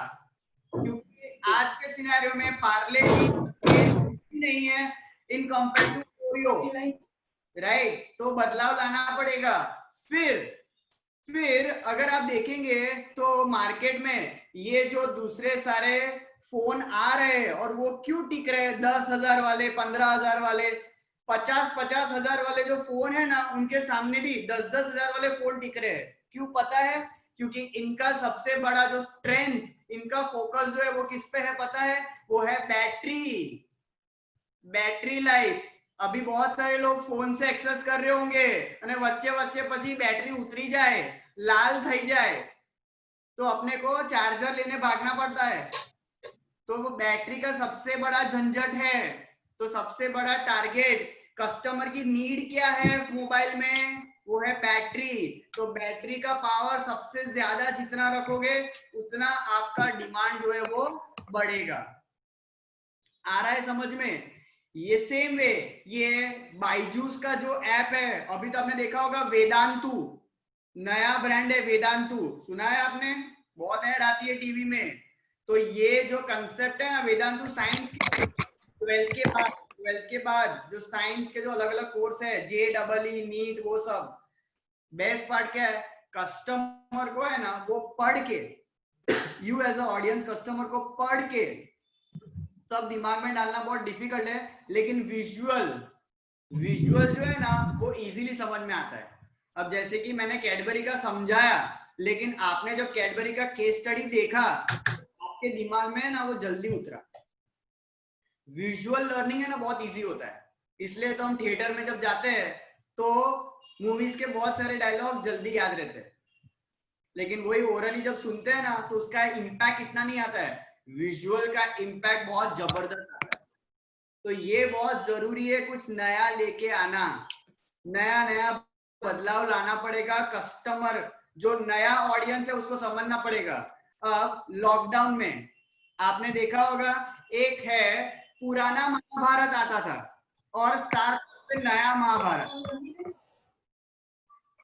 क्योंकि आज के सिनेरियो में पार्ले जी नहीं है in compare to Oreo, right, तो बदलाव लाना पड़ेगा। फिर अगर आप देखेंगे तो मार्केट में ये जो दूसरे सारे फोन आ रहे हैं, और वो क्यों टिक रहे हैं, 10,000 वाले, 15,000 वाले, 50,000 वाले जो फोन है ना, उनके सामने भी 10,000 वाले फोन टिक रहे हैं। क्यों पता है? क्योंकि इनका सबसे बड़ा जो स्ट्रेंथ, इनका फोकस जो है वो किस पे है पता है? वो है बैटरी लाइफ। अभी बहुत सारे लोग फोन से एक्सेस कर रहे होंगे અને વચ્ચે વચ્ચે પછી બેટરી ઉતરી જાય, लाल થઈ જાય, तो अपने को चार्जर लेने भागना पड़ता है। तो वो बैटरी का सबसे बड़ा झंझट है। तो सबसे बड़ा टारगेट कस्टमर की नीड क्या है मोबाइल में, वो है बैटरी। तो बैटरी का पावर सबसे ज्यादा जितना रखोगे उतना आपका डिमांड जो है वो बढ़ेगा। आ रहा है समझ में? ये सेम वे ये बाइजूस का जो ऐप है, अभी तो आपने देखा होगा वेदांतु, नया ब्रांड है वेदांतु, सुना है आपने? बहुत ऐड आती है टीवी में। तो ये जो कंसेप्ट है ना वेदांतु साइंस के 12th के बाद जो साइंस के जो अलग अलग कोर्स है JEE नीट वो सब, बेस्ट पार्ट क्या है, कस्टमर को है ना वो पढ़ के, you as a audience customer को पढ़ के तब दिमाग में डालना बहुत डिफिकल्ट है, लेकिन विजुअल जो है ना वो इजीली समझ में आता है। अब जैसे कि मैंने कैडबरी का समझाया, लेकिन आपने जब कैडबरी का केस स्टडी देखा आपके दिमाग में ना वो जल्दी उतरा। विजुअल लर्निंग है ना बहुत इजी होता है, इसलिए तो हम थिएटर में जब जाते हैं तो मूवीज के बहुत सारे डायलॉग जल्दी याद रहते हैं, लेकिन वही ओरली जब सुनते हैं ना तो उसका इम्पैक्ट इतना नहीं आता है। विजुअल का इम्पैक्ट बहुत जबरदस्त आता है। तो ये बहुत जरूरी है कुछ नया लेके आना, नया बदलाव लाना पड़ेगा। कस्टमर जो नया ऑडियंस है उसको समझना पड़ेगा। अब लॉकडाउन में आपने देखा होगा एक है पुराना महाभारत आता था और स्टार पे नया महाभारत,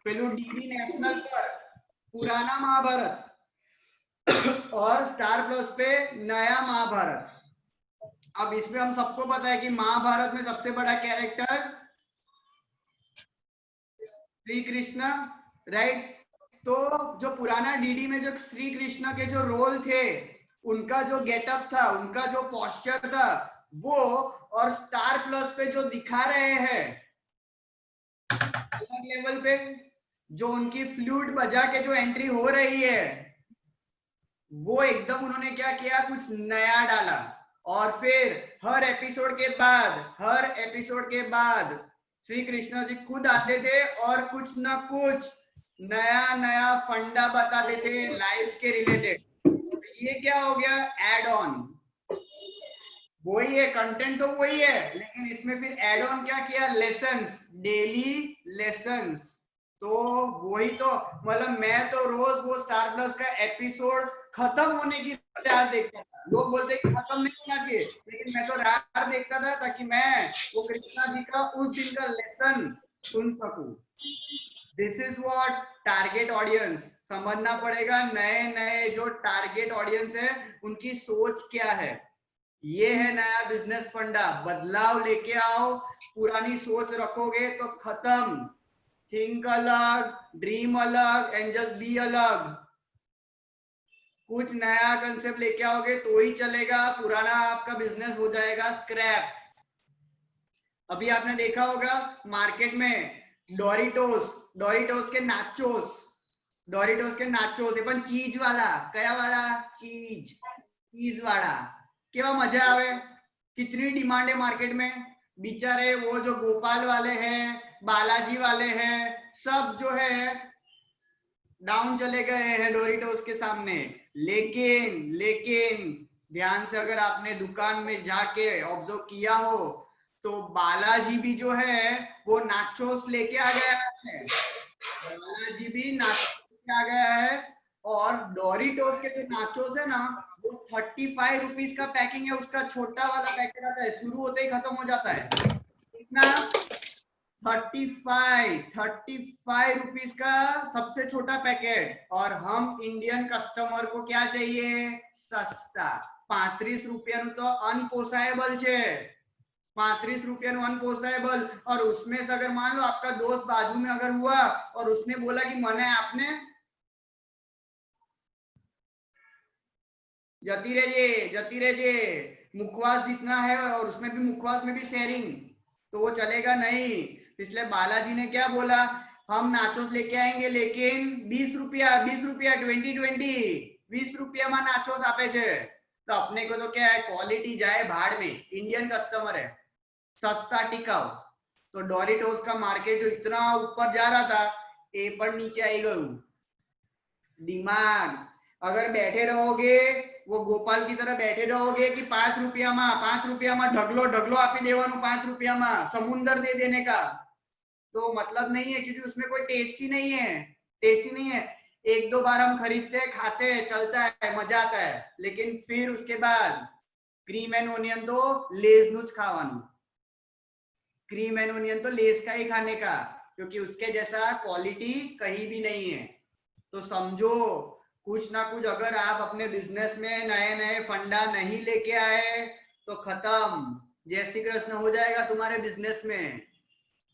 पेलू डीडी नेशनल पर पुराना महाभारत और स्टार प्लस पे नया महाभारत। अब इसमें हम सबको पता है कि महाभारत में सबसे बड़ा कैरेक्टर श्री कृष्ण, राइट? तो जो पुराना डीडी में जो श्री कृष्ण के जो रोल थे, उनका जो गेटअप था, उनका जो पोस्चर था वो, और स्टार प्लस पे जो दिखा रहे हैं अलग लेवल पे, जो उनकी फ्लूट बजा के जो एंट्री हो रही है, वो एकदम उन्होंने क्या किया, कुछ नया डाला। और फिर हर एपिसोड के बाद श्री कृष्ण जी खुद आते थे और कुछ ना कुछ नया फंडा बताते थे लाइफ के रिलेटेड। ये क्या हो गया, एड ऑन। वही है कंटेंट तो वही है, लेकिन इसमें फिर एड ऑन क्या किया, लेसन्स, डेली लेसन्स। तो वही तो मतलब मैं तो रोज वो स्टार प्लस का एपिसोड खत्म होने की राह देखता था। लोग बोलते कि खत्म नहीं होना चाहिए, लेकिन मैं तो राह देखता था ताकि मैं वो कृष्णा जी का उस दिन का लेसन सुन सकूं। This is what target audience, समझना पड़ेगा नए जो टारगेट ऑडियंस है उनकी सोच क्या है। ये है नया बिजनेस फंडा, बदलाव लेके आओ। पुरानी सोच रखोगे तो खत्म। थिंक अलग, ड्रीम अलग एंड जस्ट बी अलग। कुछ नया कंसेप्ट लेके आओगे तो ही चलेगा, पुराना आपका बिजनेस हो जाएगा स्क्रैप। अभी आपने देखा होगा मार्केट में डोरिटोस के नाचोस એ પણ ચીજ વાળા, કયા વાળા, चीज वाला, केवा मजा आवे, कितनी डिमांड है मार्केट में। बेचारे वो जो गोपाल वाले हैं, बालाजी वाले हैं, सब जो है डाउन चले गए हैं डोरिटोस के सामने। लेकिन ध्यान से अगर आपने दुकान में जाके ऑब्जर्व किया हो तो बालाजी भी जो है वो नाचोस लेके आ गया है, बालाजी भी नाचोस लेके आ गया है। और डोरिटोस के जो नाचोस है ना वो 35 रुपीज का पैकिंग है, उसका छोटा वाला पैकेट आता है, शुरू होते ही खत्म हो जाता है। कितना, 35 रुपीज का सबसे छोटा पैकेट। और हम इंडियन कस्टमर को क्या चाहिए, सस्ता। 35 रुपया तो अनपोसाएबल છે, 35 रुपया अनपोसाएबल। और उसमें से अगर मान लो आपका दोस्त बाजू में अगर हुआ और उसने बोला कि मने आपने जती रहे मुखवास जितना है और उसमें भी मुखवास में भी शेयरिंग, तो वो चलेगा नहीं। इसलिए बालाजी ने क्या बोला, हम नाचोस लेके आएंगे लेकिन 20 रुपया 20 रुपया में नाचोस आपे छे। तो अपने को तो क्या है, क्वालिटी जाए भाड़ में, इंडियन कस्टमर है, सस्ता टिकाऊ। तो डोरिटोस का मार्केट जो इतना ऊपर जा रहा था ए पर नीचे आई गયું. दिमाग अगर बैठे रहोगे वो गोपाल की तरह बैठे रहोगे कि 5 रुपया ढगलो ढगलो आपी देवानुं 5 रुपया में समुंदर दे देने का, तो मतलब नहीं है, क्योंकि उसमें कोई टेस्ट ही नहीं है. 1-2 बार हम खरीदते हैं, खाते हैं, चलता है, मजा आता है, लेकिन फिर उसके बाद क्रीम एंड ओनियन तो लेज नुच खावानुं. क्रीम एंड ओनियन तो लेस का ही खाने का, क्योंकि उसके जैसा क्वालिटी कहीं भी नहीं है. तो समझो, कुछ ना कुछ अगर आप अपने बिजनेस में नए नए फंडा नहीं लेके आए तो खत्म. जय श्री कृष्ण हो जाएगा तुम्हारे बिजनेस में.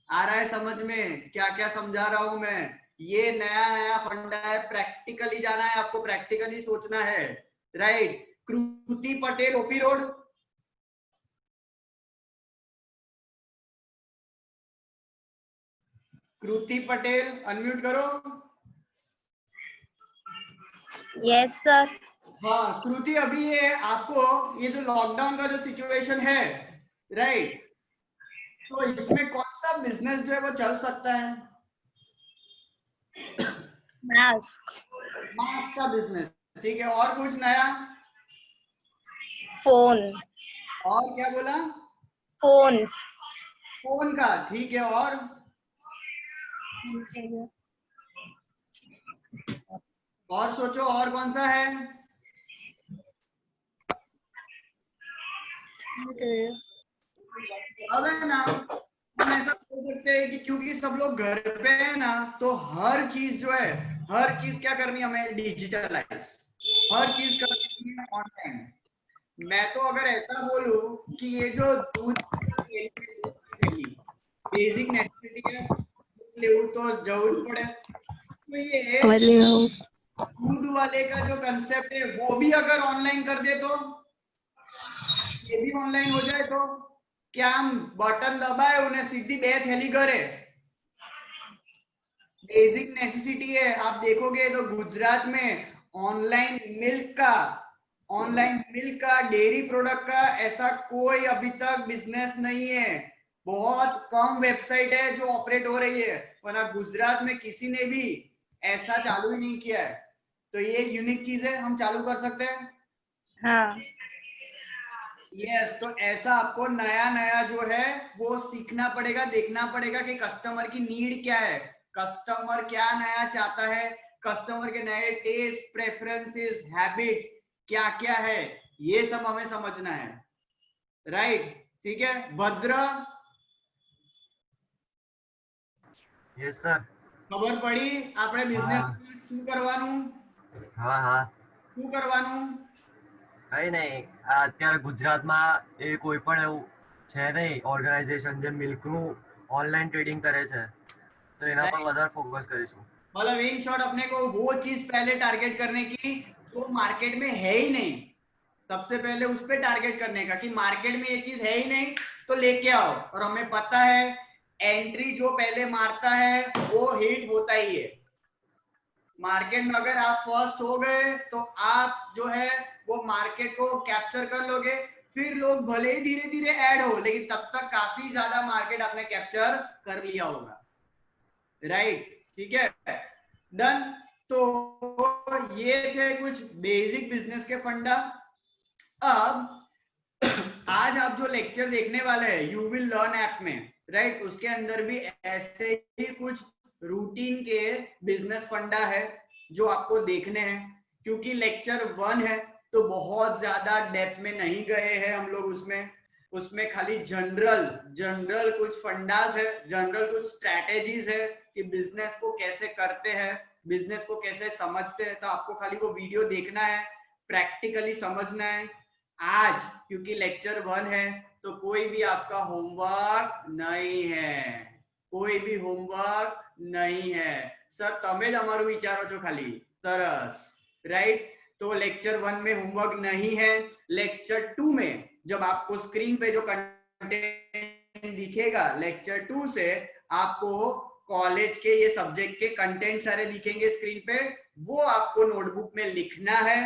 आ रहा है समझ में क्या क्या समझा रहा हूं मैं? ये नया फंडा है, प्रैक्टिकली जाना है आपको, प्रैक्टिकली सोचना है. राइट. कृति पटेल, ओपी रोड. कृति पटेल अनम्यूट करो. Yes sir. हाँ कृति, अभी ये आपको ये जो लॉकडाउन का जो सिचुएशन है, राइट, तो इसमें कौन सा बिजनेस जो है वो चल सकता है? मास्क का बिजनेस, ठीक है. और कुछ नया? फोन. और क्या बोला? फोन का, ठीक है. और सोचो और कौन सा है? अब है ना, हम ऐसा बोल सकते हैं कि क्योंकि सब लोग घर पे है ना, तो हर चीज जो है, हर चीज क्या करनी है हमें? डिजिटलाइज. हर चीज करनी है ऑनलाइन. मैं तो अगर ऐसा बोलूं कि ये जो दूध बेसिक नेसेसिटी है, तो जरूर पड़े, तो ये दूध वाले का जो कंसेप्ट है वो भी अगर ऑनलाइन कर दे तो, ये भी ऑनलाइन हो जाए तो क्या हम बटन दबाए उन्हें सीधी 2 थैली करे? बेसिक नेसेसिटी है. आप देखोगे तो गुजरात में ऑनलाइन मिल्क का डेयरी प्रोडक्ट का ऐसा कोई अभी तक बिजनेस नहीं है. बहुत कम वेबसाइट है जो ऑपरेट हो रही है, वरना गुजरात में किसी ने भी ऐसा चालू ही नहीं किया है. तो ये यूनिक चीज है, हम चालू कर सकते हैं. हाँ. यस. तो ऐसा आपको नया नया जो है वो सीखना पड़ेगा, देखना पड़ेगा कि कस्टमर की नीड क्या है, कस्टमर क्या नया चाहता है, कस्टमर के नए टेस्ट, प्रेफरेंसेस, हैबिट्स क्या क्या है, ये सब हमें समझना है. राइट. ठीक है. भद्र. Yes sir. खबर पड़ी આપણે બિઝનેસ શું કરવાનું? હા. શું કરવાનું? કઈ નહીં, અત્યારે ગુજરાતમાં એ કોઈ પણ એવું છે નહીં ઓર્ગેનાઇઝેશન જે મિલ્કનું ઓનલાઈન ટ્રેડિંગ કરે છે, તો એના પર વધારે ફોકસ કરીશું. मतलब इन शॉर्ट अपने को वो चीज पहले टारगेट करने की जो मार्केट में है ही नहीं. सबसे पहले उस पे टारगेट करने का कि मार्केट में ये चीज है ही नहीं तो लेके आओ. और हमें पता है एंट्री जो पहले मारता है वो हिट होता ही है. मार्केट में अगर आप फर्स्ट हो गए तो आप जो है वो मार्केट को कैप्चर कर लोगे. फिर लोग भले ही धीरे धीरे ऐड हो, लेकिन तब तक काफी ज्यादा मार्केट आपने कैप्चर कर लिया होगा. राइट. ठीक है. डन. तो ये थे कुछ बेसिक बिजनेस के फंडा. अब आज आप जो लेक्चर देखने वाले हैं यू विल लर्न ऐप में, राइट, उसके अंदर भी ऐसे ही कुछ रूटीन के बिजनेस फंडा है जो आपको देखने हैं. क्योंकि लेक्चर 1 है तो बहुत ज्यादा डेप्थ में नहीं गए हैं हम लोग. उसमें खाली जनरल कुछ फंडास है, जनरल कुछ स्ट्रैटेजीज है कि बिजनेस को कैसे करते हैं, बिजनेस को कैसे समझते हैं. तो आपको खाली वो वीडियो देखना है, प्रैक्टिकली समझना है. आज क्योंकि लेक्चर 1 है तो कोई भी आपका होमवर्क नहीं है, कोई भी होमवर्क नहीं है. सर તમે જ અમારું વિચારો છો ખાલી, સરસ. राइट. तो लेक्चर 1 में होमवर्क नहीं है. लेक्चर 2 में जब आपको स्क्रीन पे जो कंटेंट दिखेगा, लेक्चर 2 से आपको कॉलेज के ये सब्जेक्ट के कंटेंट सारे दिखेंगे स्क्रीन पे. वो आपको नोटबुक में लिखना है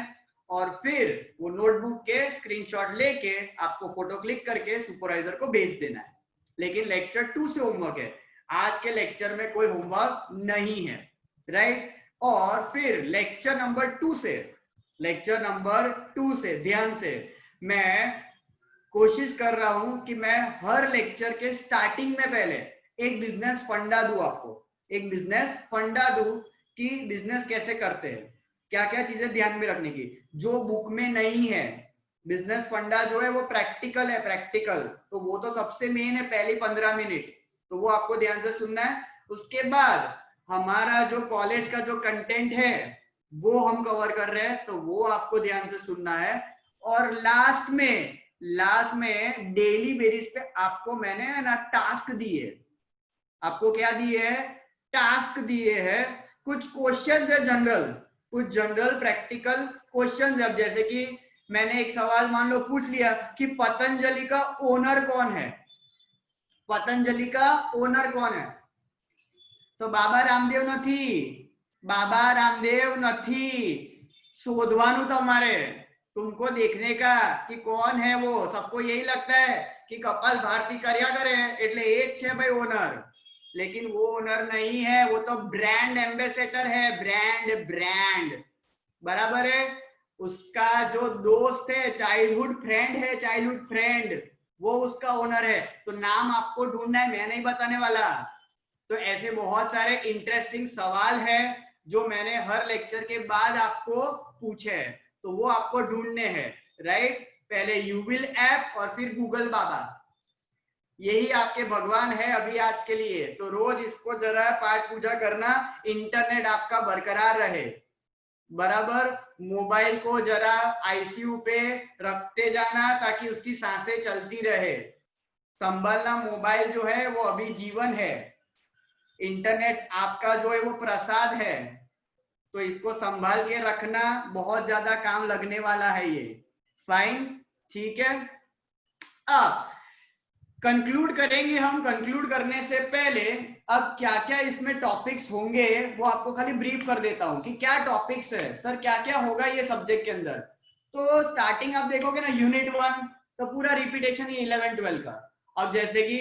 और फिर वो नोटबुक के स्क्रीनशॉट लेके आपको फोटो क्लिक करके सुपरवाइजर को भेज देना है. लेकिन लेक्चर 2 से होमवर्क है। आज के लेक्चर में कोई होमवर्क नहीं है, राइट। और फिर लेक्चर नंबर 2 से ध्यान से मैं कोशिश कर रहा हूं कि मैं हर लेक्चर के स्टार्टिंग में पहले एक बिजनेस फंडा दूं, आपको एक बिजनेस फंडा दूं कि बिजनेस कैसे करते हैं, क्या क्या चीजें ध्यान में रखने की, जो बुक में नहीं है। बिजनेस फंडा जो है वो प्रैक्टिकल है, प्रैक्टिकल, तो वो तो सबसे मेन है, पहली 15 मिनट, तो वो आपको ध्यान से सुनना है। उसके बाद हमारा जो कॉलेज का जो कंटेंट है वो हम कवर कर रहे हैं, तो वो आपको ध्यान से सुनना है। और लास्ट में डेली बेसिस पे आपको मैंने ना टास्क दिए, आपको क्या दिए है, टास्क दिए हैं। कुछ क्वेश्चंस है जनरल, कुछ जनरल प्रैक्टिकल क्वेश्चंस। अब जैसे कि मैंने एक सवाल मान लो पूछ लिया कि पतंजलि का ओनर कौन है, पतंजलि का ओनर कौन है, तो बाबा रामदेव નથી, शोधवानु તમારે, तुमको देखने का कि कौन है वो। सबको यही लगता है कि कपाल भारती कर्या करे એટલે એ જ છે भाई ओनर, लेकिन वो ओनर नहीं है, वो तो ब्रांड एम्बेसडर है, ब्रांड बराबर है। उसका जो दोस्त है, चाइल्डहुड फ्रेंड वो उसका ओनर है। तो नाम आपको ढूंढना है, मैं नहीं बताने वाला। तो ऐसे बहुत सारे इंटरेस्टिंग सवाल है जो मैंने हर लेक्चर के बाद आपको पूछे हैं, तो वो आपको ढूंढने हैं, राइट। पहले यूविल ऐप और फिर गूगल बाबा, यही आपके भगवान है अभी आज के लिए। तो रोज इसको जरा पाठ पूजा करना, इंटरनेट आपका बरकरार रहे, बराबर। मोबाइल को जरा आईसीयू पे रखते जाना ताकि उसकी सांसें चलती रहे। संभालना, मोबाइल जो है वो अभी जीवन है, इंटरनेट आपका जो है वो प्रसाद है, तो इसको संभाल के रखना, बहुत ज्यादा काम लगने वाला है ये। फाइन, ठीक है। अब कंक्लूड करेंगे हम। कंक्लूड करने से पहले अब क्या क्या इसमें टॉपिक्स होंगे वो आपको खाली ब्रीफ कर देता हूं कि क्या टॉपिक्स है, सर क्या क्या होगा ये सब्जेक्ट के अंदर। तो स्टार्टिंग आप देखोगे ना यूनिट 1, तो पूरा रिपीटेशन ही 11-12 का। अब जैसे कि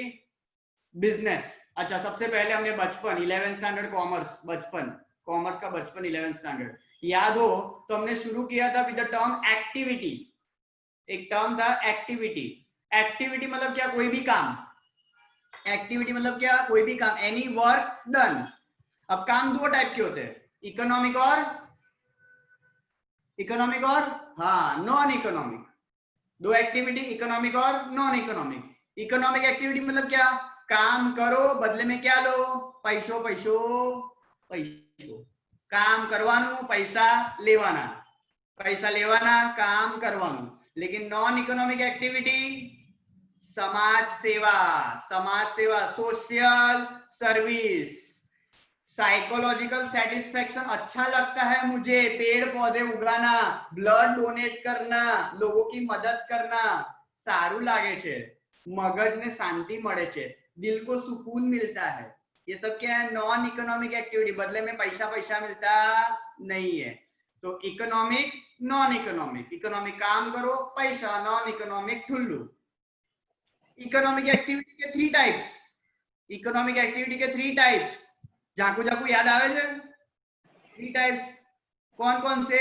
बिजनेस, अच्छा सबसे पहले हमने बचपन 11th स्टैंडर्ड कॉमर्स का बचपन 11th स्टैंडर्ड याद हो तो हमने शुरू किया था विद द टर्म एक्टिविटी। एक टर्म था एक्टिविटी। एक्टिविटी मतलब क्या, कोई भी काम। एक्टिविटी मतलब क्या, कोई भी काम, एनी वर्क डन। अब काम दो टाइप के होते हैं, इकोनॉमिक और हाँ नॉन इकोनॉमिक। दो एक्टिविटी, इकोनॉमिक और नॉन इकोनॉमिक। इकोनॉमिक एक्टिविटी मतलब क्या, काम करो बदले में क्या लो, पैसो काम करवानु, पैसा लेवाना काम करवानु। लेकिन नॉन इकोनॉमिक एक्टिविटी समाज सेवा, सोशल सर्विस, साइकोलॉजिकल सेटिस्फेक्शन। अच्छा लगता है मुझे पेड़ पौधे उगाना, ब्लड डोनेट करना, लोगों की मदद करना सारू लागे छे, मगज ने शांति मळे छे, दिल को सुकून मिलता है। ये सब क्या है, नॉन इकोनॉमिक एक्टिविटी, बदले में पैसा मिलता नहीं है। तो इकोनॉमिक, नॉन इकोनॉमिक। इकोनॉमिक काम करो पैसा, नॉन इकोनॉमिक ठुल्लू। इकोनॉमिक एक्टिविटी के 3 टाइप्स, इकोनॉमिक एक्टिविटी के 3 टाइप्स जाकू याद आवे छे? 3 टाइप्स कौन कौन से,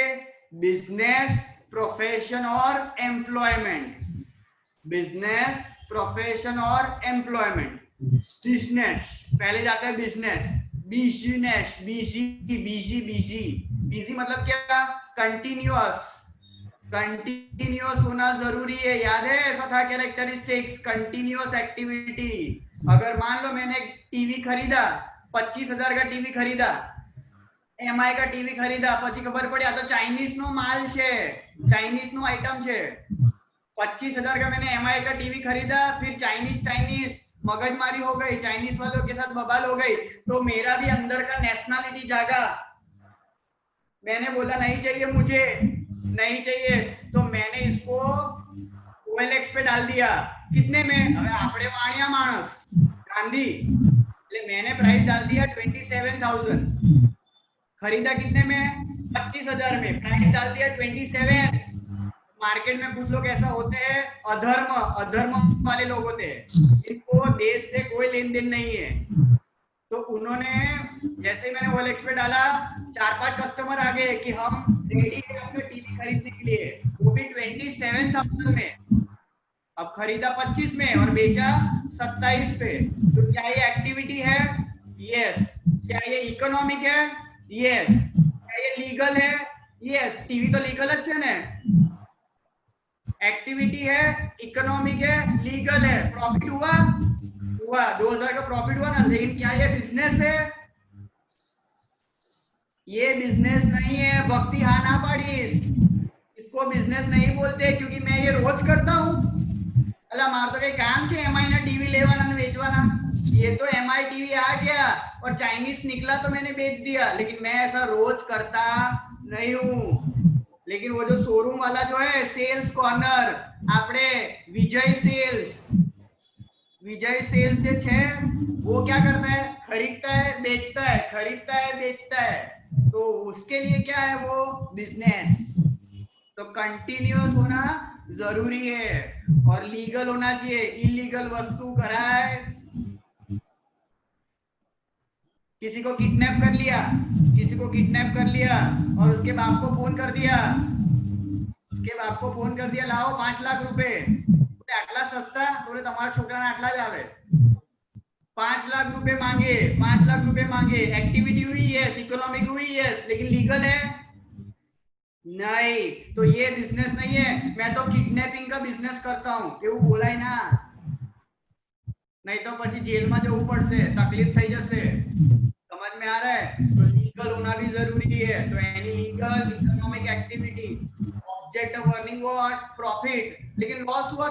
बिजनेस, प्रोफेशन और एम्प्लॉयमेंट। बिजनेस, प्रोफेशन और एम्प्लॉयमेंट। बिजनेस पहले जाता है, बिजी मतलब क्या, कंटिन्यूअस होना जरूरी है। याद है ऐसा था कैरेक्टरिस्टिक्स, कंटिन्यूअस एक्टिविटी। अगर मान लो मैंने टीवी खरीदा, 25,000 का टीवी खरीदा, एमआई का टीवी खरीदा, પછી ખબર પડી આ તો ચાઇનીઝ નો માલ છે, ચાઇનીઝ નો આઈટમ છે। 25,000 का मैंने एमआई का टीवी खरीदा, फिर चाइनीज मगजमारी हो गई, चाइनीज वालों के साथ बवाल हो गई, तो मेरा भी अंदर का नेशनलिटी जागा। मैंने बोला नहीं चाहिए मुझे, नहीं चाहिए, तो मैंने इसको OLX पे डाल दिया। कितने में, अबे आपड़े वाणिया मानस गांधी, એટલે मैंने प्राइस डाल दिया 27,000। खरीदा कितने में, 25,000 में, प्राइस डाल दिया 27। मार्केट में कुछ लोग ऐसा होते हैं, अधर्म वाले लोग होते हैं, इनको को देश से कोई लेन देन नहीं है। तो उन्होंने जैसे ही मैंने OLX पे डाला 4-5 कस्टमर आ गए कि हम रेडी है आपका टीवी खरीदने के लिए, वो भी 27,000 में। अब खरीदा 25 में और बेचा 27 पे। तो क्या ये एक्टिविटी है? यस। क्या ये इकोनॉमिक है? यस। क्या ये लीगल है? यस। टीवी तो लीगल अच्छे ने, एक्टिविटी है, इकोनॉमिक है, लीगल है। प्रॉफिट हुआ 2000 का प्रॉफिट हुआ ना, लेकिन क्या ये बिजनेस है? ये बिजनेस नहीं है। भक्ति हाना पाड़ीस, इसको बिजनेस नहीं बोलते क्योंकि मैं ये रोज करता हूँ। अला मार तो कई काम छे एमआई ना टीवी लेवाना ने बेचवाना। ये तो एमआई टीवी आ गया और चाइनीज निकला तो मैंने बेच दिया, लेकिन मैं ऐसा रोज करता नहीं हूँ। लेकिन वो जो शोरूम वाला जो है सेल्स कॉर्नर, आपने विजय सेल्स से छे, वो क्या करता है? खरीदता है बेचता है, खरीदता है बेचता है। तो उसके लिए क्या है? वो बिजनेस। तो कंटिन्यूअस होना जरूरी है और लीगल होना चाहिए। इलीगल वस्तु कराए, किसी को किडनैप कर लिया और उसके बाप को फोन कर दिया, लाओ 5 लाख रुपए। आटला सस्ता तो तुम्हारा छोकरा ने आटला જ આવે। 5 लाख रुपए मांगे। एक्टिविटी हुई यस, इकोनॉमिक हुई यस, लेकिन लीगल है नहीं। तो ये बिजनेस नहीं है। मैं तो किडनैपिंग का बिजनेस करता हूँ એવું બોલાય ना, नहीं तो પછી જેલમાં જવું પડશે, તકલીફ થઈ જશે। समझ में आ रहा है? तो लीगल होना भी जरूरी है। तो any legal economic activity, object of earning what? Profit. लेकिन लॉस हुआ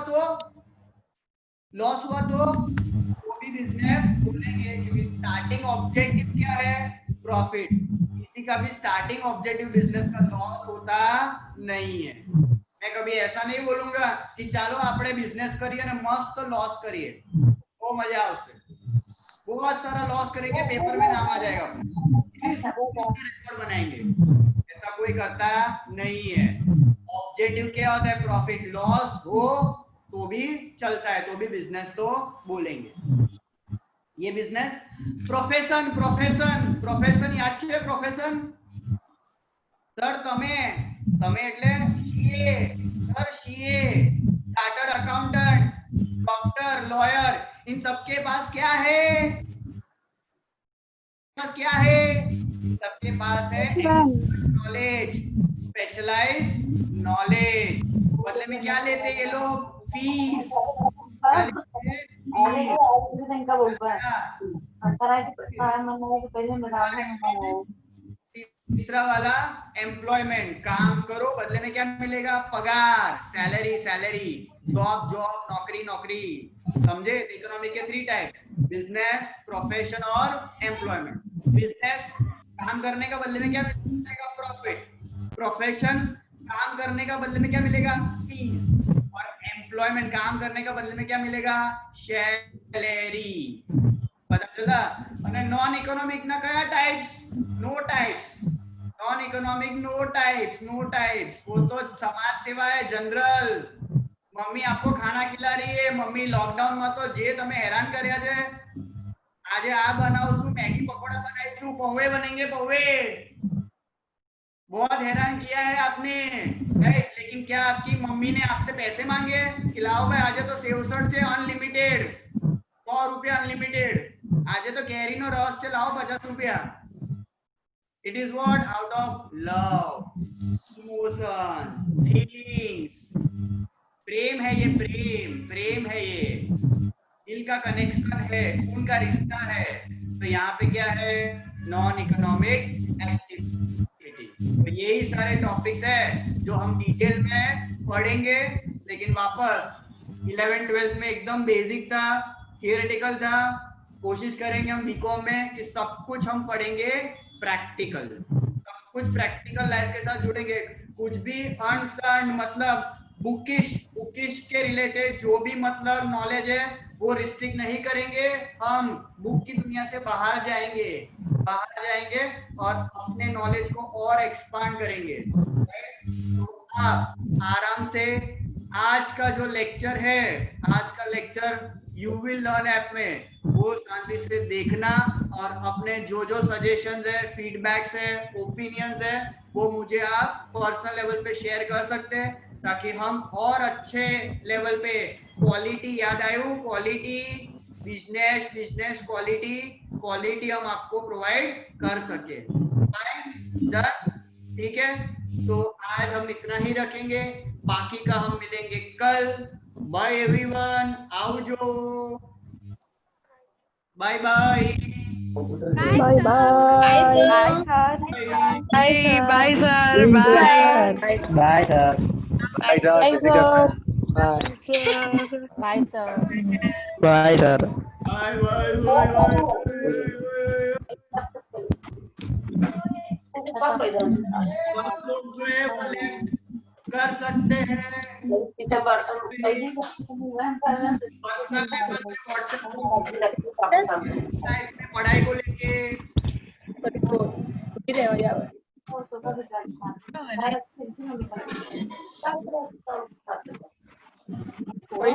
तो वो भी बिजनेस बोलेंगे क्योंकि स्टार्टिंग ऑब्जेक्टिव क्या है? प्रॉफिट। किसी का भी स्टार्टिंग ऑब्जेक्टिव बिजनेस का लॉस होता नहीं है। मैं कभी ऐसा नहीं बोलूंगा कि चलो आपने बिजनेस करिए ना मस्त लॉस करिए, वो मजा आवશે। बहुत सारा लॉस करेंगे, पेपर में नाम आ जाएगा, रिकॉर्ड बनाएंगे। ऐसा कोई करता नहीं है। ऑब्जेक्टिव क्या होता है? प्रॉफिट। लॉस हो तो भी चलता है, तो भी बिजनेस तो बोलेंगे। ये बिजनेस। प्रोफेशन याद છે? प्रोफेशन सर તમે એટલે CA, chartered accountant, doctor, lawyer, इन सबके पास क्या है? सबके पास है नॉलेज, स्पेशलाइज्ड नॉलेज। बदले में क्या लेते ये लोग? फीस। तीसरा वाला एम्प्लॉयमेंट, काम करो बदले में क्या मिलेगा? पगार, सैलरी। जॉब, नौकरी। समझे? इकोनॉमी के 3 टाइप, बिजनेस, प्रोफेशन और एम्प्लॉयमेंट। बिजनेस काम करने का बदले में क्या मिलेगा? प्रॉफिट। प्रोफेशन काम करने का बदले में क्या मिलेगा? फीस। और एम्प्लॉयमेंट काम करने का बदले में क्या मिलेगा? सैलरी। पता चला? અને नॉन इकोनॉमिक ना क्या टाइप्स? No types. वो तो समाज सेवा है, जनरल। मम्मी आपको खाना खिला रही है, मम्मी लॉकडाउन में तो जे तमे हैरान કર્યા છે। આજે આ બનાવશું, मैगी पकोड़ा बनाईશું, पौवे बनेंगे पौवे। बहुत हैरान किया है आपने, लेकिन क्या आपकी मम्मी ने आपसे पैसे मांगे? खिलाओ भाई, आज तो सेवसठ से अनलिमिटेड, 100 रुपया अनलिमिटेड। आज तो कैरी नो रस से लाओ 50 रुपया। It is what? Out of love, emotions, feelings. प्रेम है ये, प्रेम है ये, दिल का कनेक्शन है, खून का रिश्ता है। तो यहाँ पे क्या है? Non economic activity. तो यही सारे टॉपिक्स है जो हम डिटेल में पढ़ेंगे। लेकिन वापस 11th-12th में एकदम बेसिक था, थियोरेटिकल था। कोशिश करेंगे हम बीकॉम में कि सब कुछ हम पढ़ेंगे प्रैक्टिकल, सब कुछ प्रैक्टिकल लाइफ के साथ जुड़ेंगे। कुछ भी अनसर्न मतलब बुकिश के रिलेटेड जो भी मतलब नॉलेज है वो रिस्ट्रिक्ट नहीं करेंगे। हम बुक की दुनिया से बाहर जाएंगे और अपने नॉलेज को और एक्सपांड करेंगे। तो आप आराम से आज का जो लेक्चर है, आज का lecture you will learn app में वो शांति से देखना और अपने जो जो सजेशंस है, फीडबैक्स है, ओपिनियंस है, वो मुझे आप पर्सनल लेवल पे शेयर कर सकते हैं, ताकि हम और अच्छे लेवल पे क्वालिटी, याद आयु क्वालिटी, बिजनेस, बिजनेस क्वालिटी हम आपको प्रोवाइड कर सके। ठीक है, तो आज हम इतना ही रखेंगे, बाकी का हम मिलेंगे कल। बाय एवरीवन, आवजो, bye bye, bye bye bye sir, bye sir, bye bye sir. Bye sir. Bye sir. Bye sir. Bye bye bye आप लोग जो है वो left कर सकते हैं पर्सनल लेवल पे, व्हाट्सएप लाइफ में पढ़ाई को लेके। कोई